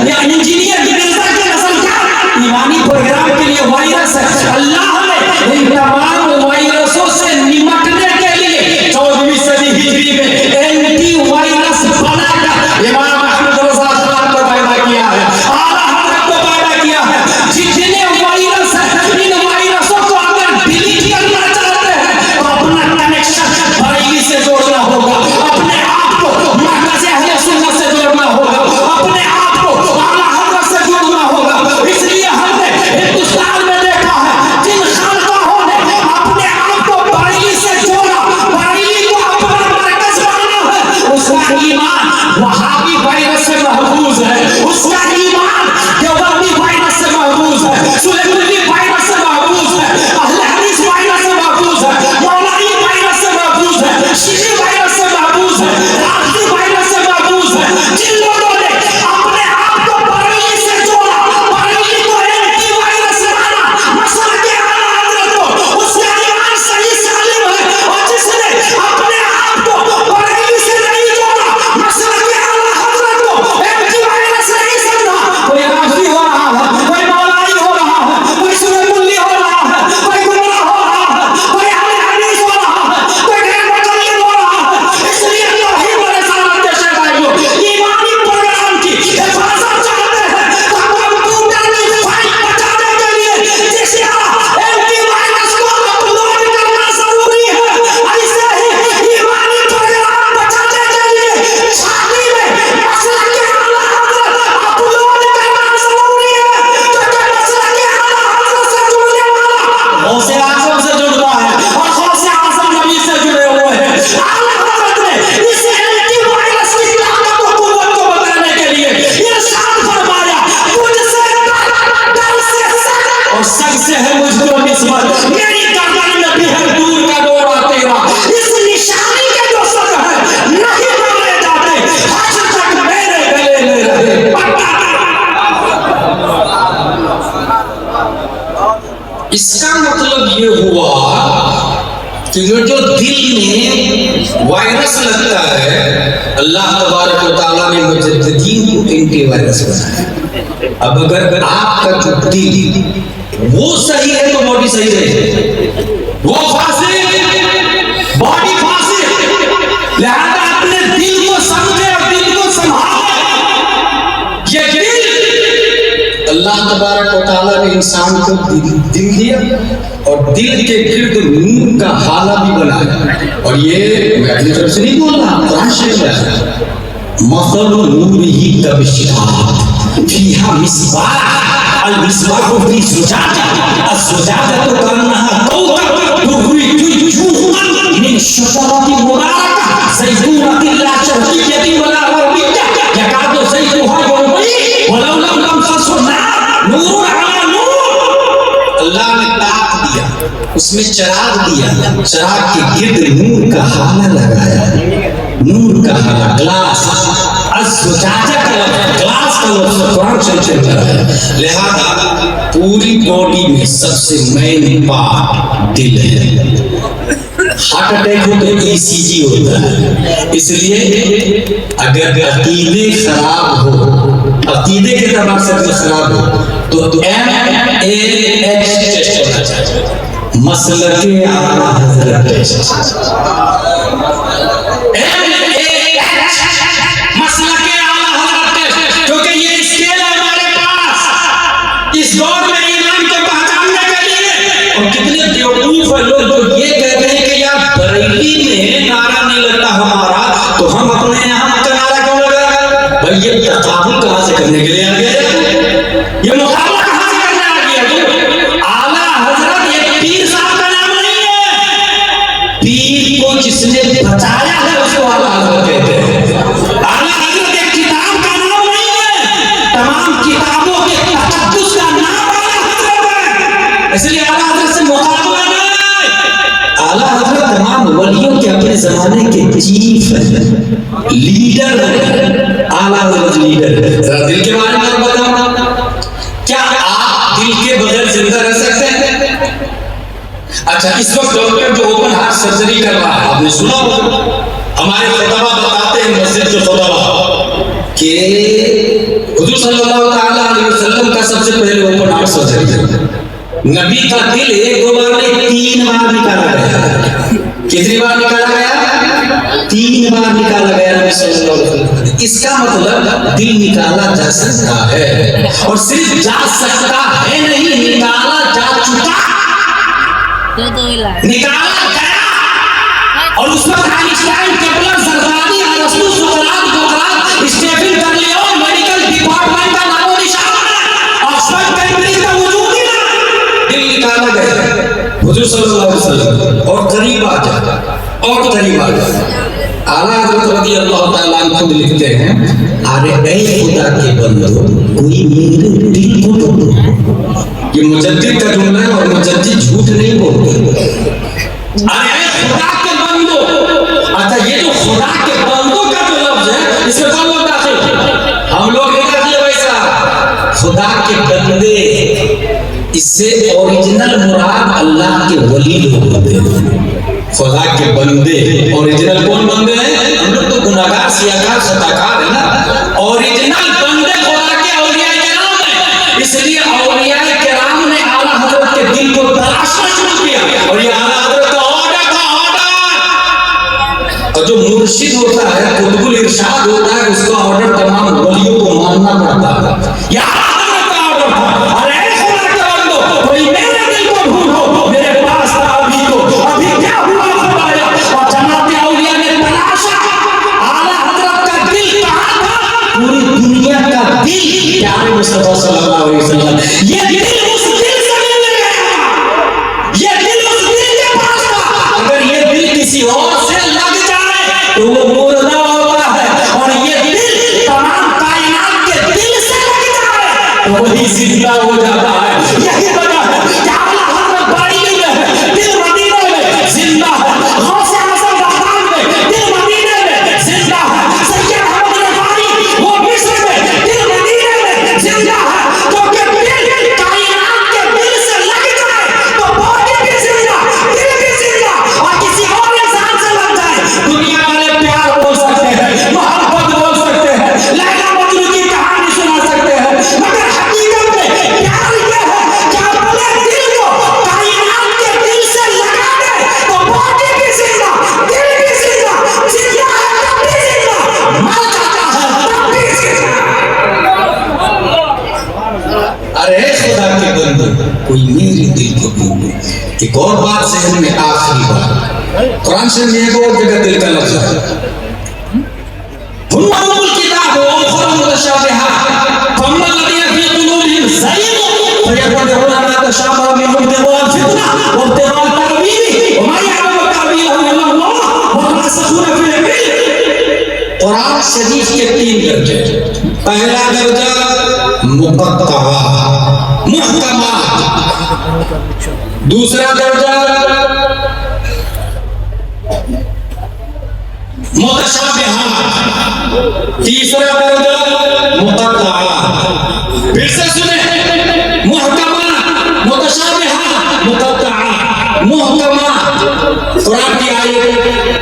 या इंजीनियर मिर्जा के नस्लजात ईमानी प्रोग्राम के लिए वायरस। अल्लाह ने इन तमाम वायरसों से निपटने के लिए 14वीं सदी हिजरी में एंटी वायरस बनाकर इमाम अहमद रज़ा खान को पैदा किया है, आला हज़रत को पैदा किया है। जितने वायरस हैं, इन वायरसों को अगर डिलीट करना चाहते हैं तो अपना कनेक्शन बरेली से जोड़ना होगा, अपने आप को मरकज़ अहले सुन्नत से जोड़ना होगा, अपने आप को आला हज़रत से जोड़ना होगा। इसलिए हमने हिंदुस्तान में देखा है जिन खानकाहों ने अपने आप को बरेली से जोड़ा, बरेली को अपना मरकज बनाना है, उसका ईमान वहाबी वायरस से महफूज है, उसका ईमान देवबंदी वायरस से महफूज है, सुलेखुल्ली वायरस से महफूज है, अहले हदीस वायरस से महफूज है, मौलावी वायरस से महफूज है, शिशी वायरस से महफूज है, राफजी वायरस से महफूज है। जिन लोगों ने अपने आप को बरेली से जोड़ा, बरेली को एंटी वायरस माना, मसला के आला हज़रत को, उसका ईमान सही सालिम है। और जिसने अपने आप को बरेली से नहीं जोड़ा, मसला के आला हज़रत को एंटी वायरस नहीं समझा, कोई राफजी हो रहा है, कोई मौलावी हो रहा है, कोई सुलेखुल्ली हो रहा है, कोई गुमराह हो रहा है, कोई अहले हदीस हो रहा है, कोई गैर मुतकल्लिम हो रहा है। इसलिए तौहीद व रिसालत के शहदाइयों ईमानी प्रोग्राम की हिफाजत चाहते हैं तो कंप्यूटर में फाइल बचाने के लिए जिस एंटी वायरस को अपलोड करना जरूरी है, ऐसे ही ईमानी प्रोग्राम बचाने के लिए छाती में मसला के आला हज़रत अपलोड करना जरूरी है, क्योंकि मसला के आला हज़रत से जुड़ने वाला गौसे आज़म से जुड़ता है और गौसे आज़म नबी से जुड़े हुए हैं। आला हज़रत ने इस एंटी वायरस की ताकत और कुव्वत को बताने के लिए इरशाद फरमाया, मुझसे डर से सर और सर से है मुझको निस्बत, मेरी गर्दन में भी है दूर का दौरा तेरा, इस निशानी के जो सर है नहीं मारे जाते, हज तक मेरे गले में रहे पक्का। इसका मतलब ये हुआ कि जो दिल में वायरस लगता है, अल्लाह तबारक व तआला ने मुजद्दिदीन को एंटी वायरस बनाया। अब अगर आपका जो दिल वो सही है तो बॉडी सही रहेगी, वो फासिक बॉडी फासिक, लिहाजा अपने दिल को समझे और दिल को संभाले। ये दिल अल्लाह तबारक व तआला ने इंसान को दिल दिया और दिल के गिर्द नूर का हाला भी बनाया। और ये मैं अपनी तरफ से नहीं बोल रहा, कुरान शरीफ है, मसल नूरिही कमिश्कात फीहा मिस्बाह अल मिस्बाह फी ज़ुजाजा अज़ ज़ुजाजतु कअन्नहा कौकब दुर्रिय्युन मिन शजरतिन मुबारका ज़ैतूनतिन ला शर्किय्यतिन वला गरबिय्या यकादु ज़ैतुहा युज़ीअ वलौ लम तमससहु नार नूरुन अला नूर। अल्लाह ने ताक दिया, उसमें चिराग दिया, चिराग के गिर्द नूर का हाला लगाया, नूर का हाला, ग्लास अज़्ज़ुजाजा का ग्लास का लफ्ज़ कुरान से चलता है। लिहाजा पूरी बॉडी में सबसे मेन पार्ट दिल है। हार्ट अटैक हो तो ईसीजी होता है। इसलिए अगर अकीदे खराब हो, अकीदे के तबार से खराब हो तो MAH टेस्ट होना चाहिए, मसलके आला हज़रत टेस्ट, मसलके आला हज़रत टेस्ट, क्योंकि ये स्केल है हमारे पास इस दौर में ईमान को पहचानने के लिए। और कितने बेवकूफ है लोग जो ये कहते हैं कि यार बरेली में नारा नहीं लगता हमारा तो हम अपने यहाँ का नारा क्यों लगाएं? भाई ये तकाबुल कहाँ से करने के लिए आ गया, ये मुकाबला कहाँ से करने आ गया? आला हज़रत ये पीर साहब का नाम नहीं है, पीर को जिसने बचाया है उसको आला हज़रत कहते हैं। आला हज़रत एक किताब का नाम नहीं है, तमाम किताबों के तक़द्दुस का नाम आला हज़रत है। इसलिए आला हज़रत से मुकाबला चीफ है, लीडर है, आला लीडर। जरा दिल के बारे में बताओ, क्या आप दिल के बगैर जिंदा रह सकते हैं? अच्छा, इस वक्त डॉक्टर जो ओपन हार्ट सर्जरी कर रहा है, आपने सुना होगा, हमारे खुतबा बताते हैं मस्जिद के खुतबा कि हुजूर सल्लल्लाहु ताला अलैहि वसल्लम का सबसे पहले ओपन हार्ट सर्जरी है। नबी का दिल एक दो बार नहीं 3 बार निकाला गया। कितनी बार निकाला गया? 3 बार निकाला गया नबी सल्लल्लाहु अलैहि वसल्लम। इसका मतलब दिल निकाला जा सकता है, और सिर्फ जा सकता है नहीं, निकाला जा चुका, निकाला गया। और उस वक्त आइंस्टाइन, केपलर, ज़रदारी, अरस्तू, सुकरात, गोकरात, स्टीफन कर्लियोन, मेडिकल डिपार्टमेंट का नामो निशान, ऑक्सफोर्ड, कैम्ब्रिज का वजूद ही नहीं। दिल निकाला गया हुजूर सल्लल्लाहु अलैहि वसल्लम। और करीब आ जाता, और करीब आ जाता। आला हज़रत रज़ी अल्लाह ताला अन्हु खुद लिखते हैं, अरे ऐ खुदा के बंदो, कोई मेरे दिल को तोड़ो। ये मुजद्दिद का जुमला है, और मुजद्दिद झूठ नहीं बोलते। अरे ऐ खुदा के बंदो, अच्छा ये जो खुदा के बंदो का जो लफ्ज है, इसमें कौन लोग दाखिल? हम लोग नहीं करते वैसा। खुदा के बंदे, इससे ओरिजिनल मुराद अल्लाह के वली लोग होते हैं। खुदा के बंदे, ओरिजिनल कौन बंदे हैं? हम लोग तो गुनाहगार, सियाकार, खताकार है ना। ओरिजिनल बंदे खुदा के औलिया किराम हैं। इसलिए औलिया किराम ने आला हज़रत के दिल को तराशना शुरू किया, और ये आला हज़रत का ऑर्डर था, ऑर्डर। और जो मुर्शिद होता है, कुतुबुल इरशाद होता है, उसका ऑर्डर तमाम वलियों को मानना पड़ता है। ये आला हज़रत का ऑर्डर था। अरे खुदा के बंदो, कोई मेरे दिल को ढूंढो, मेरे पास था अभी तो, अभी क्या हुआ खुदाया? और जनाब औलिया ने तलाशा, आला हज़रत का दिल कहाँ था? पूरी दुनिया का दिल प्यारे मुस्तफा सल्लल्लाहु अलैहि वसल्लम। ये दिल उस दिल से मिलने गया, ये दिल उस दिल के पास था। अगर ये दिल किसी और से लग जाए तो वो मुर्दा होता है, और ये दिल तमाम कायनात के दिल से लग जाए तो वही जिंदा हो जाता है। यही वजह है कि आला हज़रत बाड़ी में है, दिल मदीने में जिंदा है। गौसे आज़म बगदाद में, दिल मदीने में जिंदा है। सैयद अहमद रफ़ाई वो मिस्र में, दिल मदीने में जिंदा है। क्योंकि दिल कायनात के दिल से लग जाए तो बॉडी भी जिंदा, दिल भी जिंदा। और किसी और इंसान से लग जाए, दुनिया वाले प्यार बोल सकते हैं, मोहब्बत बोल सकते हैं, लैला मजनू की कहानी सुना सकते हैं, मगर हकीकत में प्यार ये है कि अपने दिल को कायनात के दिल से लगा दे तो बॉडी भी जिंदा, दिल भी जिंदा, जिंदा है तब भी जिंदा, मर जाता है तब भी जिंदा। अरे खुदा के बंदो, कोई मेरे दिल को ढूंढो। एक और बात ज़हन में, आखिरी बात, कुरान से में एक और जगह दिल का लफ्ज़ है, हुम्मुल किताब व उख़रा मुतशाबिहात, फअम्मा लज़ीना फ़ी क़ुलूबिहिम ज़ैग़ फयत्तबिऊना मा तशाबहा मिन्हु इब्तिग़ाअल फ़ित्ना व इब्तिग़ाअ तावीलिही व मा यअलमु तावीलहु इल्ला अल्लाह वर्रासिख़ूना फ़िल इल्म। कुरान शरीफ के 3 दर्जे। पहला दर्जा मुक़त्तआ, मुहकमात। दूसरा दर्जा मुतशाबिहात। तीसरा दर्जा मुक़त्तआ। फिर से सुने, मुहकमात, मुतशाबिहात, मुक़त्तआ। मुहकमात कुरान की आयत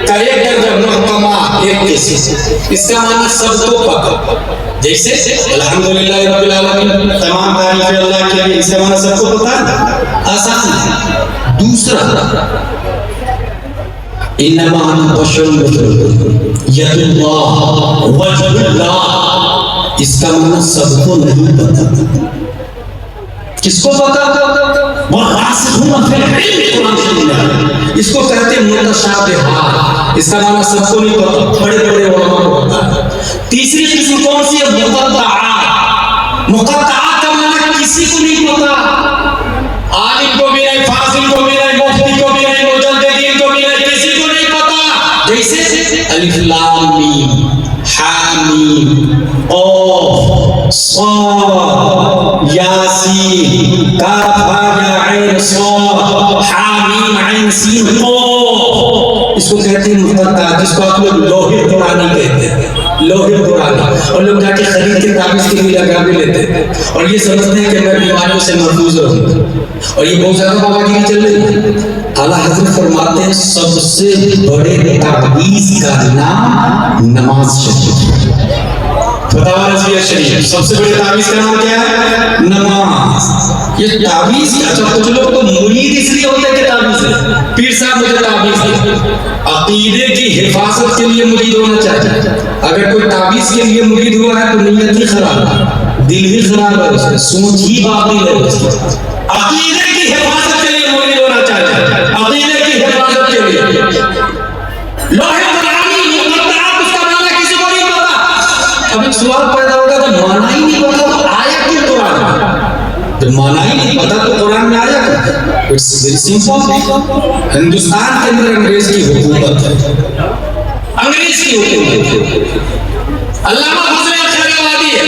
का एक दर्जा, मुहकमात एक किसी। इसका माना सबको पता, जैसे अल्हम्दुलिल्लाह रब्बिल आलमीन, तमाम तारीफ अल्लाह के लिए, इसका माना सबको पता है, आसान है। दूसरा, इन्नमा अना बशरुन मिथलुकुम यदुल्लाह वजहुल्लाह, इसका माना सबको नहीं पता। किसको पता? वरासिख़ूना फ़िल इल्म, कुरान सुनना, इसको कहते हैं मुतशाबिहात। इसका माना सबको नहीं पता, बड़े बड़े उलमा को पता है। तीसरी किस्म कौन सी है? मुक़त्तआ। मुक़त्तआ का माना किसी को नहीं पता, आलिम को भी नहीं, फाजिल को भी नहीं, मुफ्ती को भी नहीं, मुजद्दिदीन को भी नहीं, किसी को नहीं पता। जैसे अलिफ लाम मीम, हामीम, क़ाफ, साद, यासीन, काफ, हा, या, ऐन, साद, हामीम, ऐन, सीन, क़ाफ। इसको कहते हैं मुतत्ता, जिसको आप लोग लोहे पुरानी कहते हैं, लोहे पुरानी। और लोग जाके खरीद के ताबीज के लिए लगा भी लेते हैं और ये समझते हैं कि मैं बीमारियों से महफूज रहूंगा। और ये बहुत ज्यादा बाबागिरी चल रही है। आला हजरत फरमाते हैं सबसे बड़े ताबीज का नाम नमाज शरीफ। फतवा रज़विया शरीफ, सबसे बड़े ताबीज का नाम क्या है? नमाज। ये ताबीज अच्छा, कुछ लोग तो मुरीद इसलिए होते हैं कि ताबीज है, पीर साहब मुझे ताबीज है। अकीदे की हिफाजत के लिए मुरीद होना चाहिए। अगर कोई ताबीज के लिए मुरीद हुआ है तो नीयत ही खराब है, दिल ही खराब है, उसकी सोच ही बातिल है उसकी। अकीदे की हिफाजत के लिए मुरीद होना चाहिए, अकीदे की हिफाजत के लिए। लोहे अब सवाल पैदा होगा तो माना ही नहीं पता तो आया क्यों कुरान में? जब माना ही नहीं पता तो कुरान में आया क्यों? It's very simple. हिंदुस्तान के अंदर अंग्रेज की हुकूमत है, अंग्रेज की हुकूमत है। अल्लामा फजल खैरवादी है,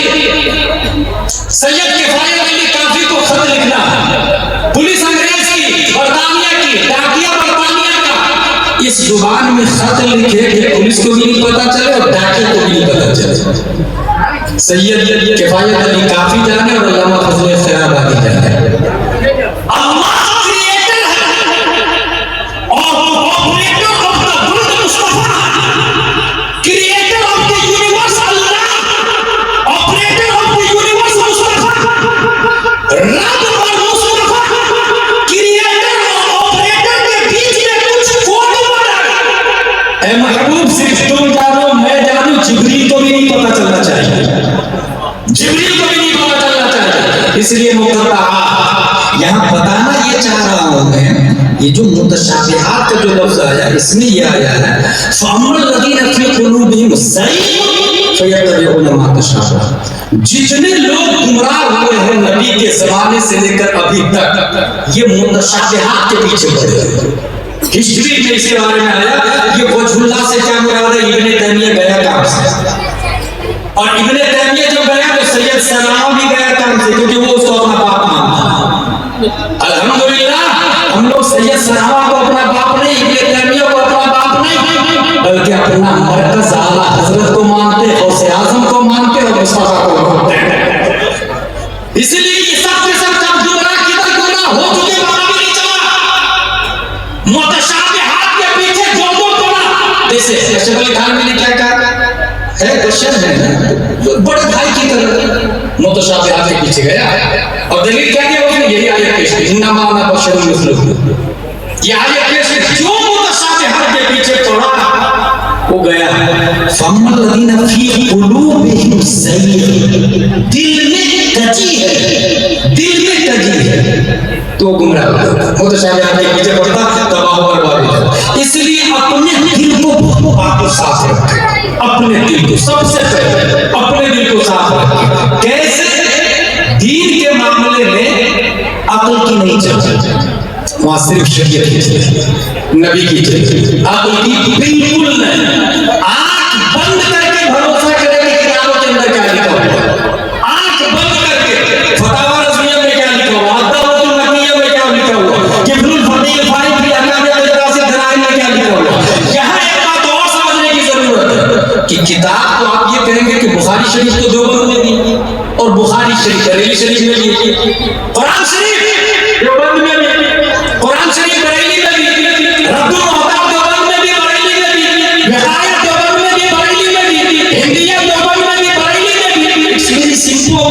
सैयद किफायत अली काफी को खत लिखना है, पुलिस अंग्रेज की, बरतानिया की, डाकिया बरतानिया का, इस जुबान में खत लिखे कि पुलिस को भी नहीं पता चले और डाकिया को भी नहीं पता चले। सैयद किफायत अली काफी जाने और अल्लामा फजल खैरवादी जाने। अल्लाह क्रिएटर है और operator of the world Mustafa, creator of the universe Allah, operator of the universe Mustafa, रब और मुस्तफा, क्रिएटर और ऑपरेटर के बीच में कुछ कोड बना है। ए महबूब, सिर्फ तुम जानो, मैं जानूं, जिब्रील को भी नहीं पता चलना चाहिए, जिब्रील को भी नहीं पता चलना चाहिए। इसलिए मुतत्ता यहाँ बताना ये चाह रहा हूं मैं, ये जो मुतशाबिहात का जो लफ्ज आया इसमें ये आया है फअम्मल लज़ीना फ़ी क़ुलूबिहिम ज़ैग़ फ़यत्तबिऊना मा तशाबह। जितने लोग गुमराह हुए हैं नबी के जमाने से लेकर अभी तक, ये मुतशाबिहात के पीछे पड़े हैं। हिस्ट्री में इसके बारे में आया, ये वजहुल्लाह से क्या मुराद है? इब्ने तैमिया गया काम से, और इब्ने तैमिया जो गया तो सैयद सलाम भी गया काम से, क्योंकि वो उसको अपना बाप मानता। अल्हम्दुलिल्लाह हम लोग सैयद सलाम को अपना बाप नहीं, इब्ने तैमिया को अपना बाप नहीं, बल्कि अपना मरकज आला हजरत को मानते, गौसे आजम को मानते और मुस्तफा को मानते। इसलिए ये सब के सब गुमराह किधर गुमराह हो चुके, पता भी नहीं चला। मुतशाबिहात के पीछे जो पड़ा, जैसे अशरफ अली थानवी ने क्या कहा है, क्वेश्चन है बड़े भाई की तरह मुतशाबिहात के पीछे गया और दलील क्या दिया उसने? यही आयत पेश की, इन्नमा अना बशरुम मिस्लुकुम। ये आयत पेश की, जो मुतशाबिहात के पीछे पड़ा वो गया। फअम्मल लज़ीना फ़ी क़ुलूबिहिम ज़ैग़, दिल में कजी है, दिल में कजी है तो गुमराह होगा। मुतशाबिहात के पीछे पड़ता तबाह और बर्बाद। इसलिए अपने दिल को आप साफ रखें, अपने दिल को सबसे पहले अपने दिल को साफ रखें। कैसे? दीन के मामले में अक्ल की नहीं चलती, वहां सिर्फ शरीयत की चलती, नबी की चलती, अक्ल की बिल्कुल नहीं। आंख बंद करके भरोसा करेंगे किताबों के अंदर क्या लिखा हुआ है, आंख बंद करके फतवा रज़विया में क्या लिखा हुआ, अद्दवातुल नबविय्या में क्या लिखा हुआ, किब्रुल फकीह फारिद भी अहकाम अल-दरासिल दलाइल में क्या लिखा हुआ। यहाँ एक बात और समझने की जरूरत है कि किताब तो आप ये कहेंगे कि बुखारी शरीफ तो देवबंद में भी और बुखारी शरीफ बरेली शरीफ में भी, कुरान शरीफ देवबंद में भी, कुरान शरीफ बरेली में भी, रद्दुल मुहताब देवबंद में भी, बरेली में भी, विकायत देवबंद में भी, बरेली में भी, हिंदिया देवबंद में भी, बरेली में भी। इसलिए सिंपल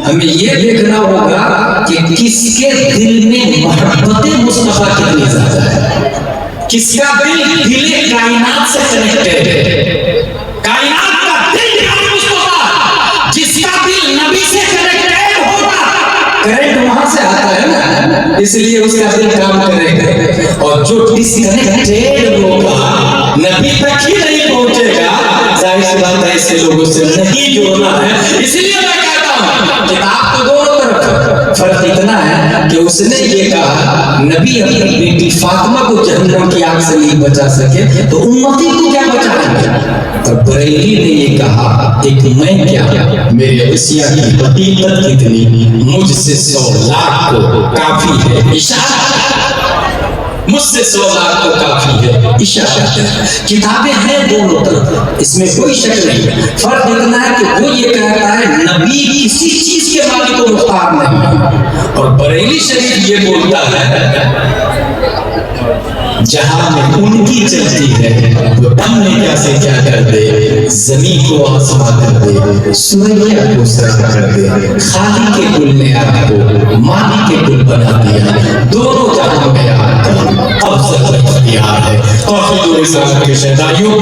हमें ये देखना होगा कि किसके दिल में मोहब्बत मुस्तफा कितनी ज्यादा है, किसका दिल दिले कायनात से कनेक्टेड है। कायनात का दिल मुस्तफा, जिसका दिल नबी से कनेक्टेड होगा, करंट वहां से आता है ना, इसलिए उसका दिल काम करेगा। और जो डिस्कनेक्टेड होगा, नबी तक ही नहीं पहुंचेगा, जाहिर सी बात है ऐसे लोगों से नहीं जोड़ना है। इसलिए मैं कहता हूं किताब तो दोनों तरफ, फर्क इतना है कि उसने ये कहा नबी अपनी बेटी फातिमा को जहन्नम की आग से नहीं बचा सके तो उम्मती को क्या बचाएंगे। और बरेली ने ये कहा एक मैं क्या, मेरे असिया की हकीकत कितनी, मुझसे 100 लाख को काफी है। इशारा मुझसे 100 लाख तो काफी है। इशारा किताबें हैं दोनों तरफ, इसमें कोई शक नहीं। फर्क इतना है कि वो ये कहता है नबी किसी चीज के मालिक को मुख्तार नहीं, और बरेली शरीफ ये बोलता है जहां में उनकी चलती है वो हमने क्या से क्या कर दे, जमीन को आसमां कर दे, सूर्य को सर कर दे, खाली के कुल ने आपको माली के कुल बना दिया, दोनों जहां में आपका अब सब इख्तियार है। तौहीद और रिसालत के शहदाइयों,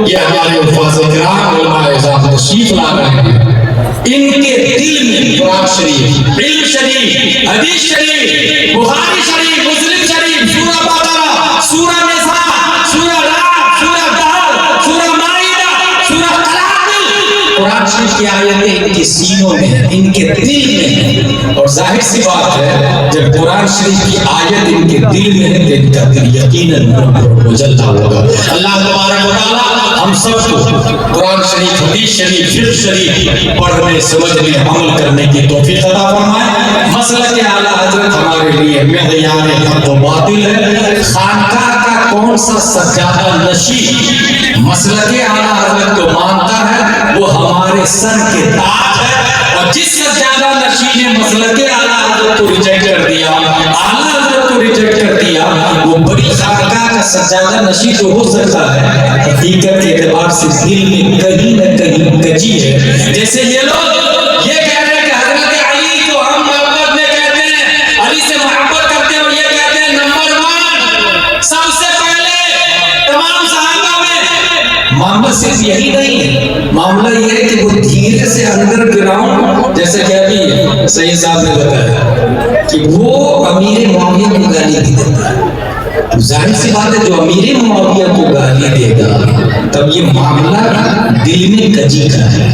ये हमारे उफ़ाज़ किराम उलमाए इज़ाम तशरीफ ला रहे हैं। इनके दिल में कुरान शरीफ, इल्म शरीफ, हदीस शरीफ, बुखारी शरीफ, मुस्लिम शरीफ, सूरा बकरा, सूरा निसा, सूरा राद, सूरा दहर, सूरा माइदा, सूरा कलाम, कुरान शरीफ की आयतें इनके सीनों में, इनके दिल में। और जाहिर सी बात है जब कुरान शरीफ की आयत इनके दिल में है तो इनका दिल यकीनन मुजल्ला होगा। अल्लाह तबारक व तआला हम सबको कुरान शरीफ, हदीस शरीफ, फिक़्ह शरीफ पढ़ने, समझने, अमल करने की तौफीक अता फरमाए। मसलक आला हज़रत हमारे लिए मेयार हक़ व बातिल है। खानकाह का कौन सा सज्जादा नशी मसलक आला हज़रत को मानता है वो हमारे सर के ताज है, और जिस सज्जादा नशी ने मसलक आला हज़रत को रिजेक्ट कर दिया, आला हज़रत को रिजेक्ट कर दिया, वो बड़ी खानकाह का सज्जादा नशी तो हो सकता है, हकीकत के एतबार से दिल में कहीं न कहीं कजी है। जैसे ये लोग ये कह रहे हैं कि हज़रत अली को हम मोहब्बत में कहते हैं, अली से मोहब्बत करते हैं, और ये कहते हैं नंबर 1 सबसे पहले तमाम सहाबा में। मामला सिर्फ यही नहीं है, मामला ये है कि वो धीरे से अंडरग्राउंड, जैसे कि अभी सही साहब ने बताया कि वो अमीर मुआविया को गाली भी देता है। जाहिर सी बात है जो अमीर मुआविया को गाली देगा तब ये मामला दिल में कजी का है,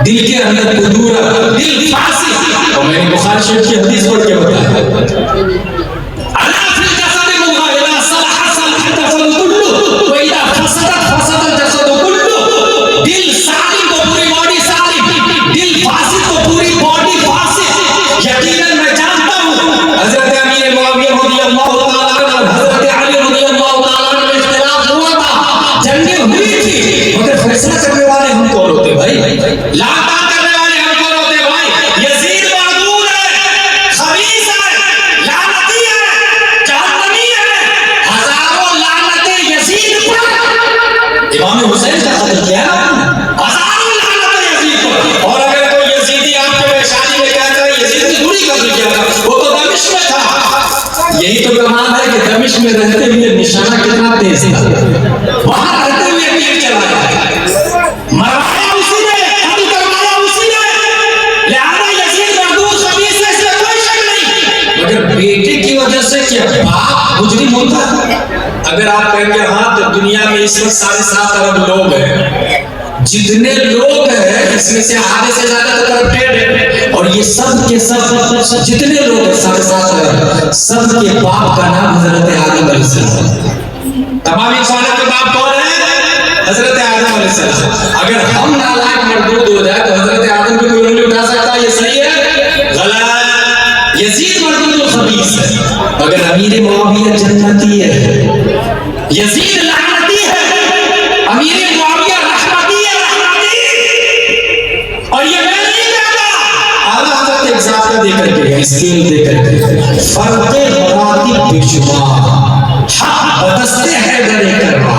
दिल के अंदर कुदूरा, दिल फासी। और मैंने बुखारी शरीफ की हदीस पढ़ के बताया दिल सालिम तो पूरी बॉडी सालिम, दिल फासिद तो पूरी बॉडी फासिद। यकीनन मैं जानता हूँ हज़रत अमीर मुआविया रज़ियल्लाहु ताला अन्हु और हज़रत अली रज़ियल्लाहु ताला अन्हु में इख्तिलाफ हुआ था, जंगें हुई थी, मगर फैसला करने वाले हम कौन होते भाई? लाता करने वाले हम कौन होते भाई? यजीद मरदूद है, खबीस है, लानती है, जहन्नमी है, हजारों लानतें यजीद पर। इमाम हुसैन का कत्ल किया, हजारों लानतें यजीद पर। और अगर कोई यजीदी आपके शादी में कहता है यजीद की दूरी कत्ल किया था, वो तो दमिश्क में था। यही तो कमाल है कि दमिश्क में रहते हुए निशाना कितना तेज था, वहां रहते हुए तीर चलाया, मरवाया उसी ने, कत्ल करवाया उसी ने। लिहाजा यजीद मरदूद खबीस है, इसमें कोई शक नहीं। मगर बेटे की वजह से क्या बाप मुजरिम होता है? अगर आप कहेंगे हाँ तो दुनिया में इस वक्त 7.5 अरब लोग हैं, जितने लोग हैं इसमें से आधे से ज्यादा तो करप्टेड है, और ये सब के सब जितने लोग हैं 7.5 अरब, सब के बाप का नाम हजरत आदम अलैहिस्सलाम। तमाम इंसानों के बाप कौन है? हजरत आदम अलैहिस्सलाम। अगर हम नालायक मरदूद हो जाए तो हजरत आदम पे कोई उंगली उठा सकता है? ये सही है? गलत। यजीद मरदूद खबीस है, मगर अमीर मुआविया जन्नती है, यजीद लानती है, अमीर मुआविया रहमती है, रहमती। और ये मैं नहीं कहता, आला हज़रत एग्जाम्पल देकर के, स्केल देकर के, फर्क मरातिब बेशुमार, हक बदस्ते हैं गले करवा।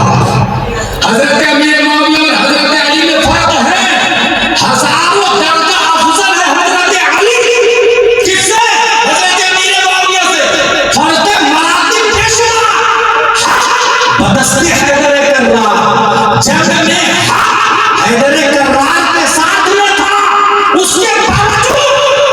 हज़रत अमीर मुआविया और हज़रत अली में फर्क है, हजारों दर्जा अफजल है हज़रत अली किससे? हज़रत अमीर मुआविया से। फर्क मरातिब बेशुमार, बदस्ते हैदर कर्रार, जब में हैदर कर्रार के साथ में था, उसके बावजूद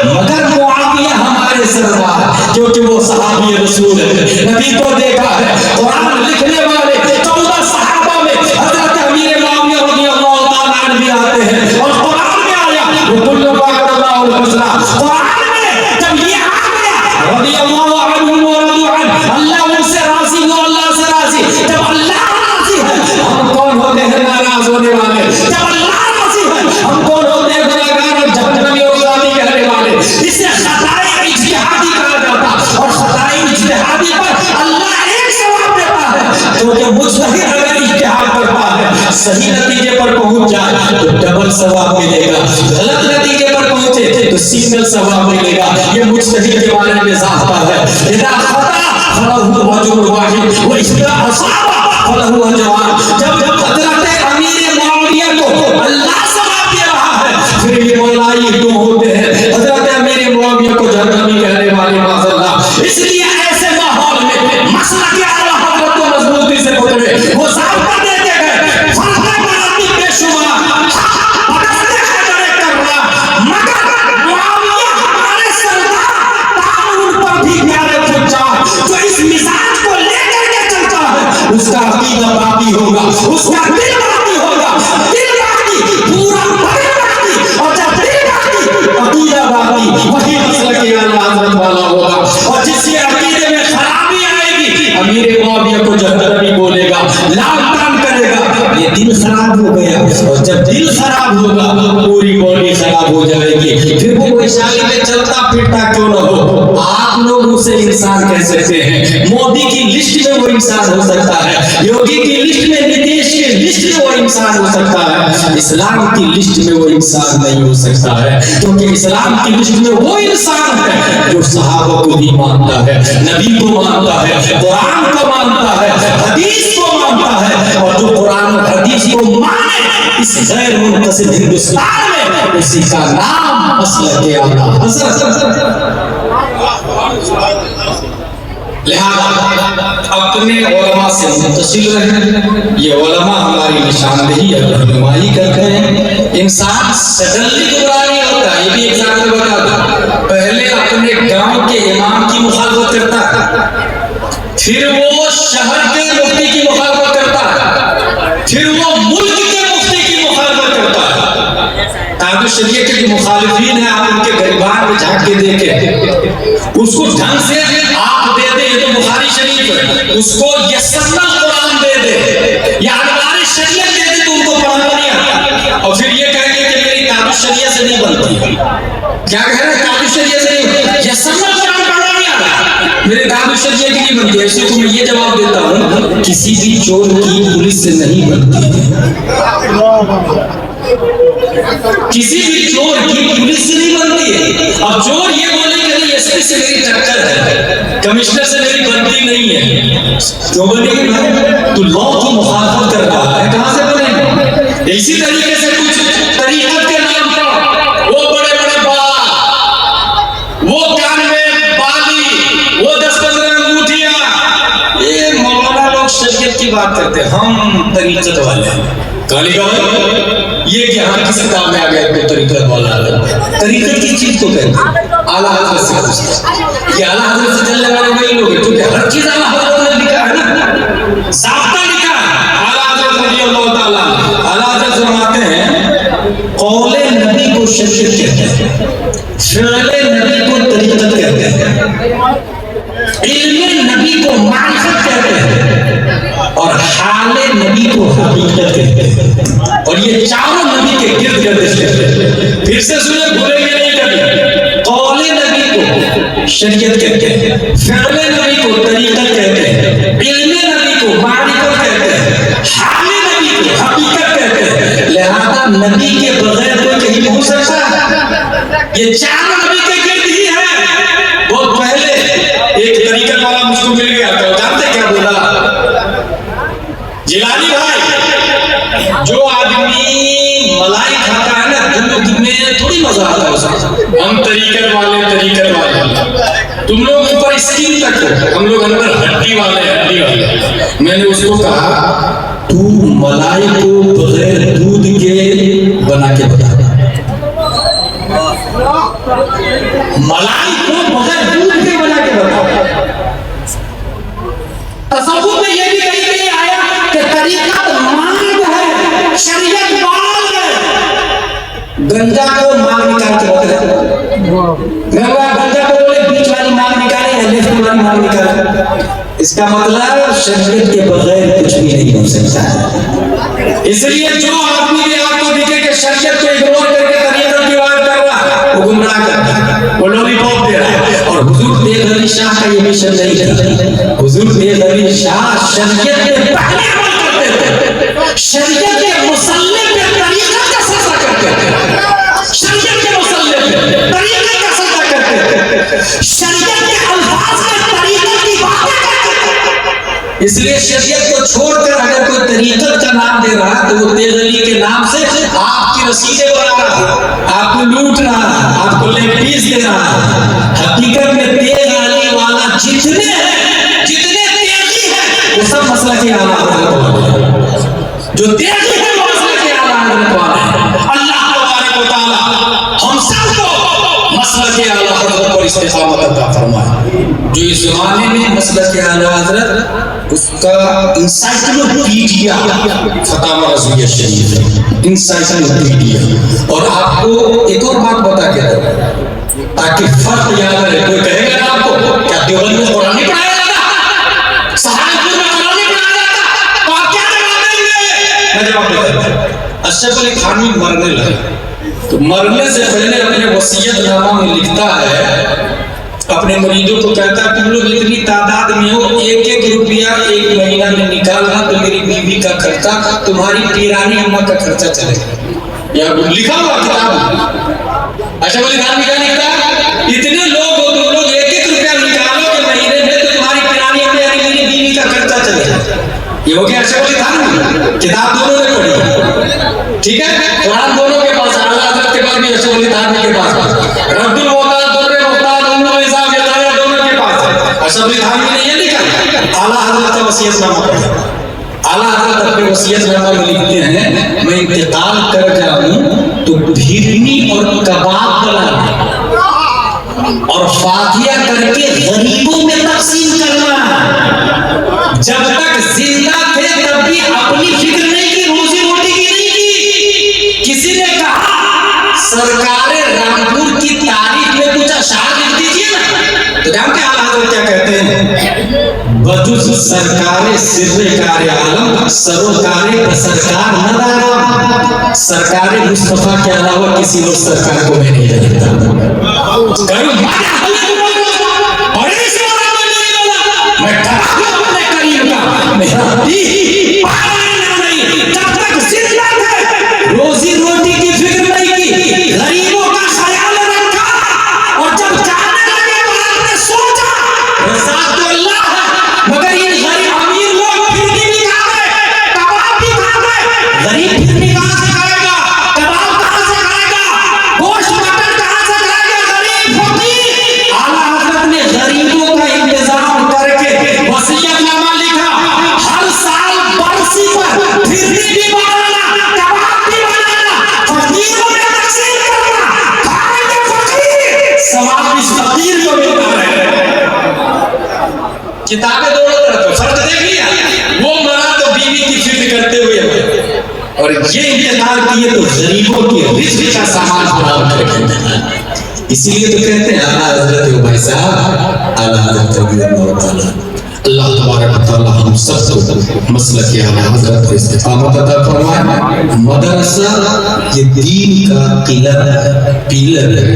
मगर मुआविया हमारे सरदार, क्योंकि वो सहाबी रसूल है, नबी को देखा है। कुरान लिखने वाले 14 सहाबा में हजरत अमीर मुआविया रज़ियल्लाहु ताला अन्हु भी आते हैं, और कुरान में आया वो कुल्लु बाकरल्लाहु अलैहि। कुरान में जब ये आ गया रज़ियल्लाहु अन्हु व रज़ू अन्हु, अल्लाह उनसे राजी हो, अल्लाह से राजी। जब अल्लाह राजी है हम कौन होते हैं नाराज होने वाले? जब अल्लाह राजी है हम कौन होते हैं गुनाहगार और जहन्नमी और जालिम कहने वाले? इसे खताए इज्तिहादी कहा जाता, और खताए इज्तिहादी पर अल्लाह एक नतीजे पर पहुंच जाए तो डबल सवाब मिलेगा, गलत नतीजे पर पहुंचे तो सिंगल सवाब मिलेगा। ये मुज्तहिद के बारे में ज़ाब्ता है। इज़ा खता फलहु अज्रुन वाहिद व इज़ा असाबा फलहु अजरान। जब हज़रत अमीर मुआविया को अल्लाह सवाब दे रहा है, फिर ये मौलाई क्यों होते हैं? हज़रत अमीर मुआविया को जहन्नमी कहने वाले माज़अल्लाह। इसलिए ऐसे माहौल में मसला के आला हज़रत को मजबूती से पकड़े, वो ज़ाब्ता देते गए, फर्ज़ मराती बेशुमार पकड़ते हैं बड़े करना, मगर मुआविया हमारे सरदार ताउन पर भी प्यारे फुज्जार, जो इस मिजाज को लेकर के चलता है उसका अकीदा बाकी होगा, उसका दिल बाकी होगा, दिल बाकी पूरा बदन बाकी, और जब दिल बाकी अकीदा बाकी, वही मसला के आला हज़रत वाला होगा। और जिसके अकीदे में खराबी आएगी अमीर मुआविया को जहन्नमी बोलेगा, लानतान करेगा, ये दिल खराब हो गया। और जब दिल खराब होगा पूरी बॉडी खराब हो जाएगी। फिर वो वैशाली में चलता फिरता क्यों न हो, आप लोग उसे इंसान कह सकते हैं। मोदी की लिस्ट में वो इंसान हो सकता है, योगी की लिस्ट में, नीतीश की लिस्ट में वो इंसान हो सकता है, इस्लाम की लिस्ट में वो इंसान नहीं हो सकता है। क्योंकि इस्लाम की लिस्ट में वो इंसान है जो सहाबा को भी मानता है, नबी को मानता है, कुरान को मानता है, हदीस को मानता है। और जो कुरान और हदीस को माने इस गैर मुनक़सिद हिंदुस्तान में, उसी का नाम मसलक आला हज़रत। लिहाजा अपने उलमा से मुत्तसिल रहें। ये उलमा हमारी निशानदेही और रहनुमाई करते हैं। इंसान सडनली गुमराह नहीं होता, ये भी एग्जाम्पल बता दूं। पहले अपने गांव के इमाम की मुखालफत करता है, फिर वो शहर के मुफ्ती की मुखालफत करता है, फिर वो मुल्क के मुफ्ती की मुखालफत करता है। ताकि शरीयत के जो मुखालिफिन हैं आप उनके गरीबान में झांक के देखें, उसको ढंग से आप दे दे, तो बुखारी शरीफ है, उसको यस्सरना कुरान दे दे या हमारी शरीयत दे दे तो उनको पढ़ना नहीं आता। और फिर ये कहेंगे कि मेरी काबी शरीयत से नहीं बनती। क्या कह रहे हैं? काबी शरीयत से नहीं, यस्सरना कुरान पढ़ना नहीं आता, मेरे काबी शरीयत की नहीं बनती। ऐसे तो मैं ये जवाब देता हूँ, किसी भी चोर की पुलिस से नहीं बनती, किसी भी चोर की पुलिस से नहीं बनती है। अब चोर ये बोले कि नहीं एसपी से मेरी टक्कर है, कमिश्नर से मेरी बनती नहीं है, क्यों बनेगी भाई? तो लॉ की मुखालफत कर रहा है, कहां से बनेगी? इसी तरीके से कुछ तरीकत के नाम पर वो बड़े बड़े बाल, वो कान में बाली, वो 10-15 अंगूठियां, ये मौलाना लोग शरीयत की बात करते हैं, हम तरीकत वाले हैं। काली ये क्या किस किताब में आ गया तो तरीकत वाला है? तरीकत की चीज को कहते हैं आला हज़रत से पूछते, ये आला हज़रत से चलने वाले वही लोग हैं क्योंकि हर चीज आला हज़रत ने लिखा है ना, ज़ाब्ता लिखा है। आला हज़रत रज़ियल्लाहु ताला आला हज़रत फरमाते हैं, कौले नबी को शरीयत कहते हैं, फ़िअले नबी को तरीकत कहते हैं, इल्मे नबी को मारिफत कहते हैं, और हाले नबी को हकीकत कहते हैं। और ये चारों नबी के गिर्द गर्दिश करते हैं। फिर से सुने, भूलेंगे नहीं कभी। कौले नबी को शरीयत कहते हैं, फ़िअले नबी को तरीकत कहते हैं, इल्मे नबी को मारिफत कहते हैं, हाले नबी को हकीकत कहते हैं। लिहाजा नबी के बगैर कोई कहीं पहुंच सकता है? ये चारों नबी के गिर्द ही है। बहुत पहले एक तरीकत वाला मुझको मिल गया था, जानते क्या बोला? जिलानी भाई, जो आदमी मलाई खाता है ना, दूध में थोड़ी मजा आता है उसमें। हम तरीकत वाले, तुम लोग ऊपर स्किन तक हो, हम लोग अंदर हड्डी वाले। मैंने उसको कहा, तू मलाई को बगैर दूध के बना के बता, मलाई को बगैर दूध के बना के बता। तसव्वुफ में ये भी कहीं आया कि तरीकत मांग है, शरीयत बाल है। गंजा को मांग निकाल के बताए, गंजा को बोले बीच वाली मांग निकाले या लेफ्ट वाली मांग निकाले, इसका मतलब शरीयत के बगैर कुछ भी नहीं हो सकता है। इसलिए जो आदमी भी आपको दिखे कि शरीयत को इग्नोर करके तरीकत की बात कर रहा है, वो गुमराह कर रहा है, वो लॉलीपॉप दे रहा है। और हुजूर बेग अली शाह का ये मिशन नहीं था। हुजूर बेग अली शाह शरीयत पे पहले अमल करते थे। शरीयत के मुसल्ले पे तरीका का सजदा करते थे, शरीयत के मुसल्ले पे तरीका का सजदा करते थे, शरीयत के अल्फाज में तरीका की बातें करते थे। इसलिए शरीयत को छोड़कर अगर कोई तरीकत का नाम दे रहा है तो वो तेज अली के नाम से आपकी रसीदें बना रहा है, आपको लूट रहा है, आपको लेग पीस दे रहा है। हकीकत में तेज अली वाला जितने हैं, जितने तेजी है वो सब मसला के आला हज़रत वाले, जो तेजी है वो मसला के आला हज़रत वाले। अल्लाह तबारक व तआला हम सबको मसला के आला हज़रत पर इस्तिक़ामत अता फरमाए। जो इस ज़माने में मसला के आला हज़रत, उसका इंसाइक्लोपीडिया फतावा रज़विया शरीफ है, इंसाइक्लोपीडिया। और आपको एक और बात बता के दूं ताकि फर्क याद रहे। कोई कहेगा ना आपको क्या देवबंद में कुरान नहीं पढ़ाया जाता, सहारनपुर में कुरान नहीं पढ़ाया जाता, तो आप क्या जवाब देंगे? मैं जवाब देता, अशरफ अली थानवी मरने लगे तो मरने से पहले अपने वसीयतनामा में लिखता है, अपने मरीजों को कहता है तुम लोग इतनी तादाद में हो, एक एक रुपया एक महीना में निकालना तो मेरी बीवी का खर्चा, तुम्हारी पीरानी अम्मा का खर्चा चलेगा। या लिखा हुआ किताब अशरफ अली थानवी क्या लिखता है, इतने लोग हो तुम लोग, एक एक रुपया निकालो के महीने में तो तुम्हारी पीरानी अम्मा यानी मेरी बीवी का खर्चा चलेगा। ये हो गया अशरफ अली थानवी। किताब दोनों ने पढ़ी, ठीक है, कुरान दोनों के पास, आला हज़रत के पास भी, अशरफ अली थानवी के पास रद्दुल मुहताज दुर्रे मुहताज उम्मुल इसाफ ये दोनों के पास है। अशरफ अली थानवी ने ये लिखा, आला हज़रत का वसीयतनामा पढ़ा। आला हज़रत अपने वसीयतनामा में लिखते हैं, मैं इंतकाल कर जाऊं तो भिरनी और कबाब बनाना और फातिया करके गरीबों में तकसीम करना। जब तक जिंदा थे तब भी अपनी फिक्र नहीं की, रोजी रोटी की नहीं की। किसी ने कहा सरकारे रामपुर की तारीफ में कुछ अशार लिख दीजिए ना, तो जानते आला हज़रत क्या कहते हैं, बजुज सरकारे सिर्रे कारे आलम सरोकारे सरकार न दारा, सरकारे मुस्तफा के अलावा किसी और सरकार को मैं नहीं जानता। मैं अपने करीब का मेरा जब तक जिंदा थे रोजी रोटी की फिक्र नहीं की, गरीबों का ख्याल रखा, और जब जाने लगे तो आपने सोचा रज़ाक तो अल्लाह है, मगर ये गरीब अमीर लोग फिरनी भी खा गए, कबाब भी खा गए। गरीब फिरनी कहाँ से खाएगा, कबाब कहाँ से खाएगा, गोश्त मटन कहाँ से खाएगा गरीब फकीर? आला हज़रत ने गरीबों का इंतजाम करके वसीयतनामा लिखा, हर साल बरसी पर फिरनी भी बनाना, कबाब भी बनाना, फकीरों में तकसीम करना, खाएंगे फकीर, सवाब इस फकीर को मिलता है। किताबें दोनों तरफ, फर्क देख लिया, वो मरा तो बीवी की फिक्र करते हुए और ये इंतजार किए तो गरीबों की रिज़्क़ का सामान बराबर करके। इसीलिए तो कहते हैं आला हज़रत भाई साहब, आला हज़रत अल्लाह तबारक व तआला हम सबको मसलक आला हज़रत पर इस्तिक़ामत अता फरमाए। मदरसा ये दीन का पिलर है।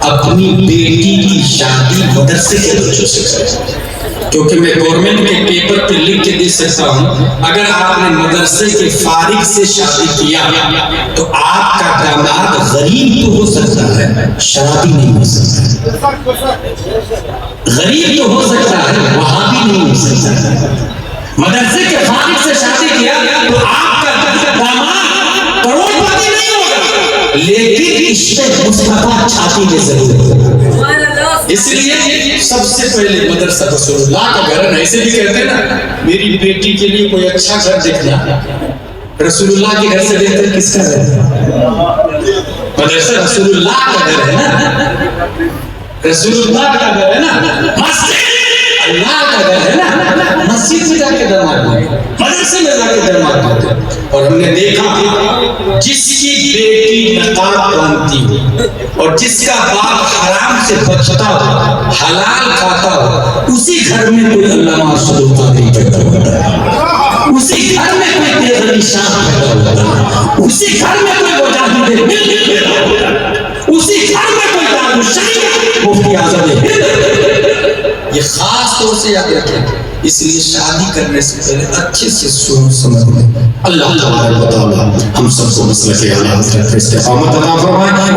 अपनी बेटी की शादी मदरसे के बच्चों से करें, क्योंकि मैं गवर्नमेंट के पेपर पे लिख के दे सकता हूँ, अगर आपने मदरसे के फारिग से शादी किया तो आपका दामाद गरीब तो हो सकता है, शराबी नहीं हो सकता। गरीब तो हो सकता है, वहाबी नहीं हो सकता। मदरसे के फारिग से शादी किया तो आपका दामाद करोड़पति नहीं होगा, लेकिन इश्क़ मुस्तफ़ा छाती में जरूर होगा। इसलिए सबसे पहले मदरसा रसूलुल्लाह का घर है। ऐसे भी कहते हैं ना, मेरी बेटी के लिए कोई अच्छा घर देखना, रसूलुल्लाह के घर से बेहतर किसका घर है? मदरसा रसूलुल्लाह का घर है ना, रसूलुल्लाह का घर है ना, मस्जिद अल्लाह का घर है ना, मस्जिद में जाके दरमाद मदरसे में जाके दरमाद। और हमने देखा जिसकी बेटी नकाब बांधती हो और जिसका बाप हराम से बचता हो, हलाल खाता हो, उसी घर में कोई अल्लामा अरशदुल क़ादरी पैदा होता है, उसी घर में कोई तेज़ अली शाह पैदा होता है, उसी घर में कोई मुजाहिद हिंद पैदा होता है, उसी घर में कोई दारुल शरीफ मुफ्ती आज़म हिंद। ये खास तौर से याद रखें, इसलिए शादी करने से पहले अच्छे से सोच समझ लें। अल्लाह तबारक व तआला हम सबको मसलक आला हज़रत पे इस्तिक़ामत अता फरमाए।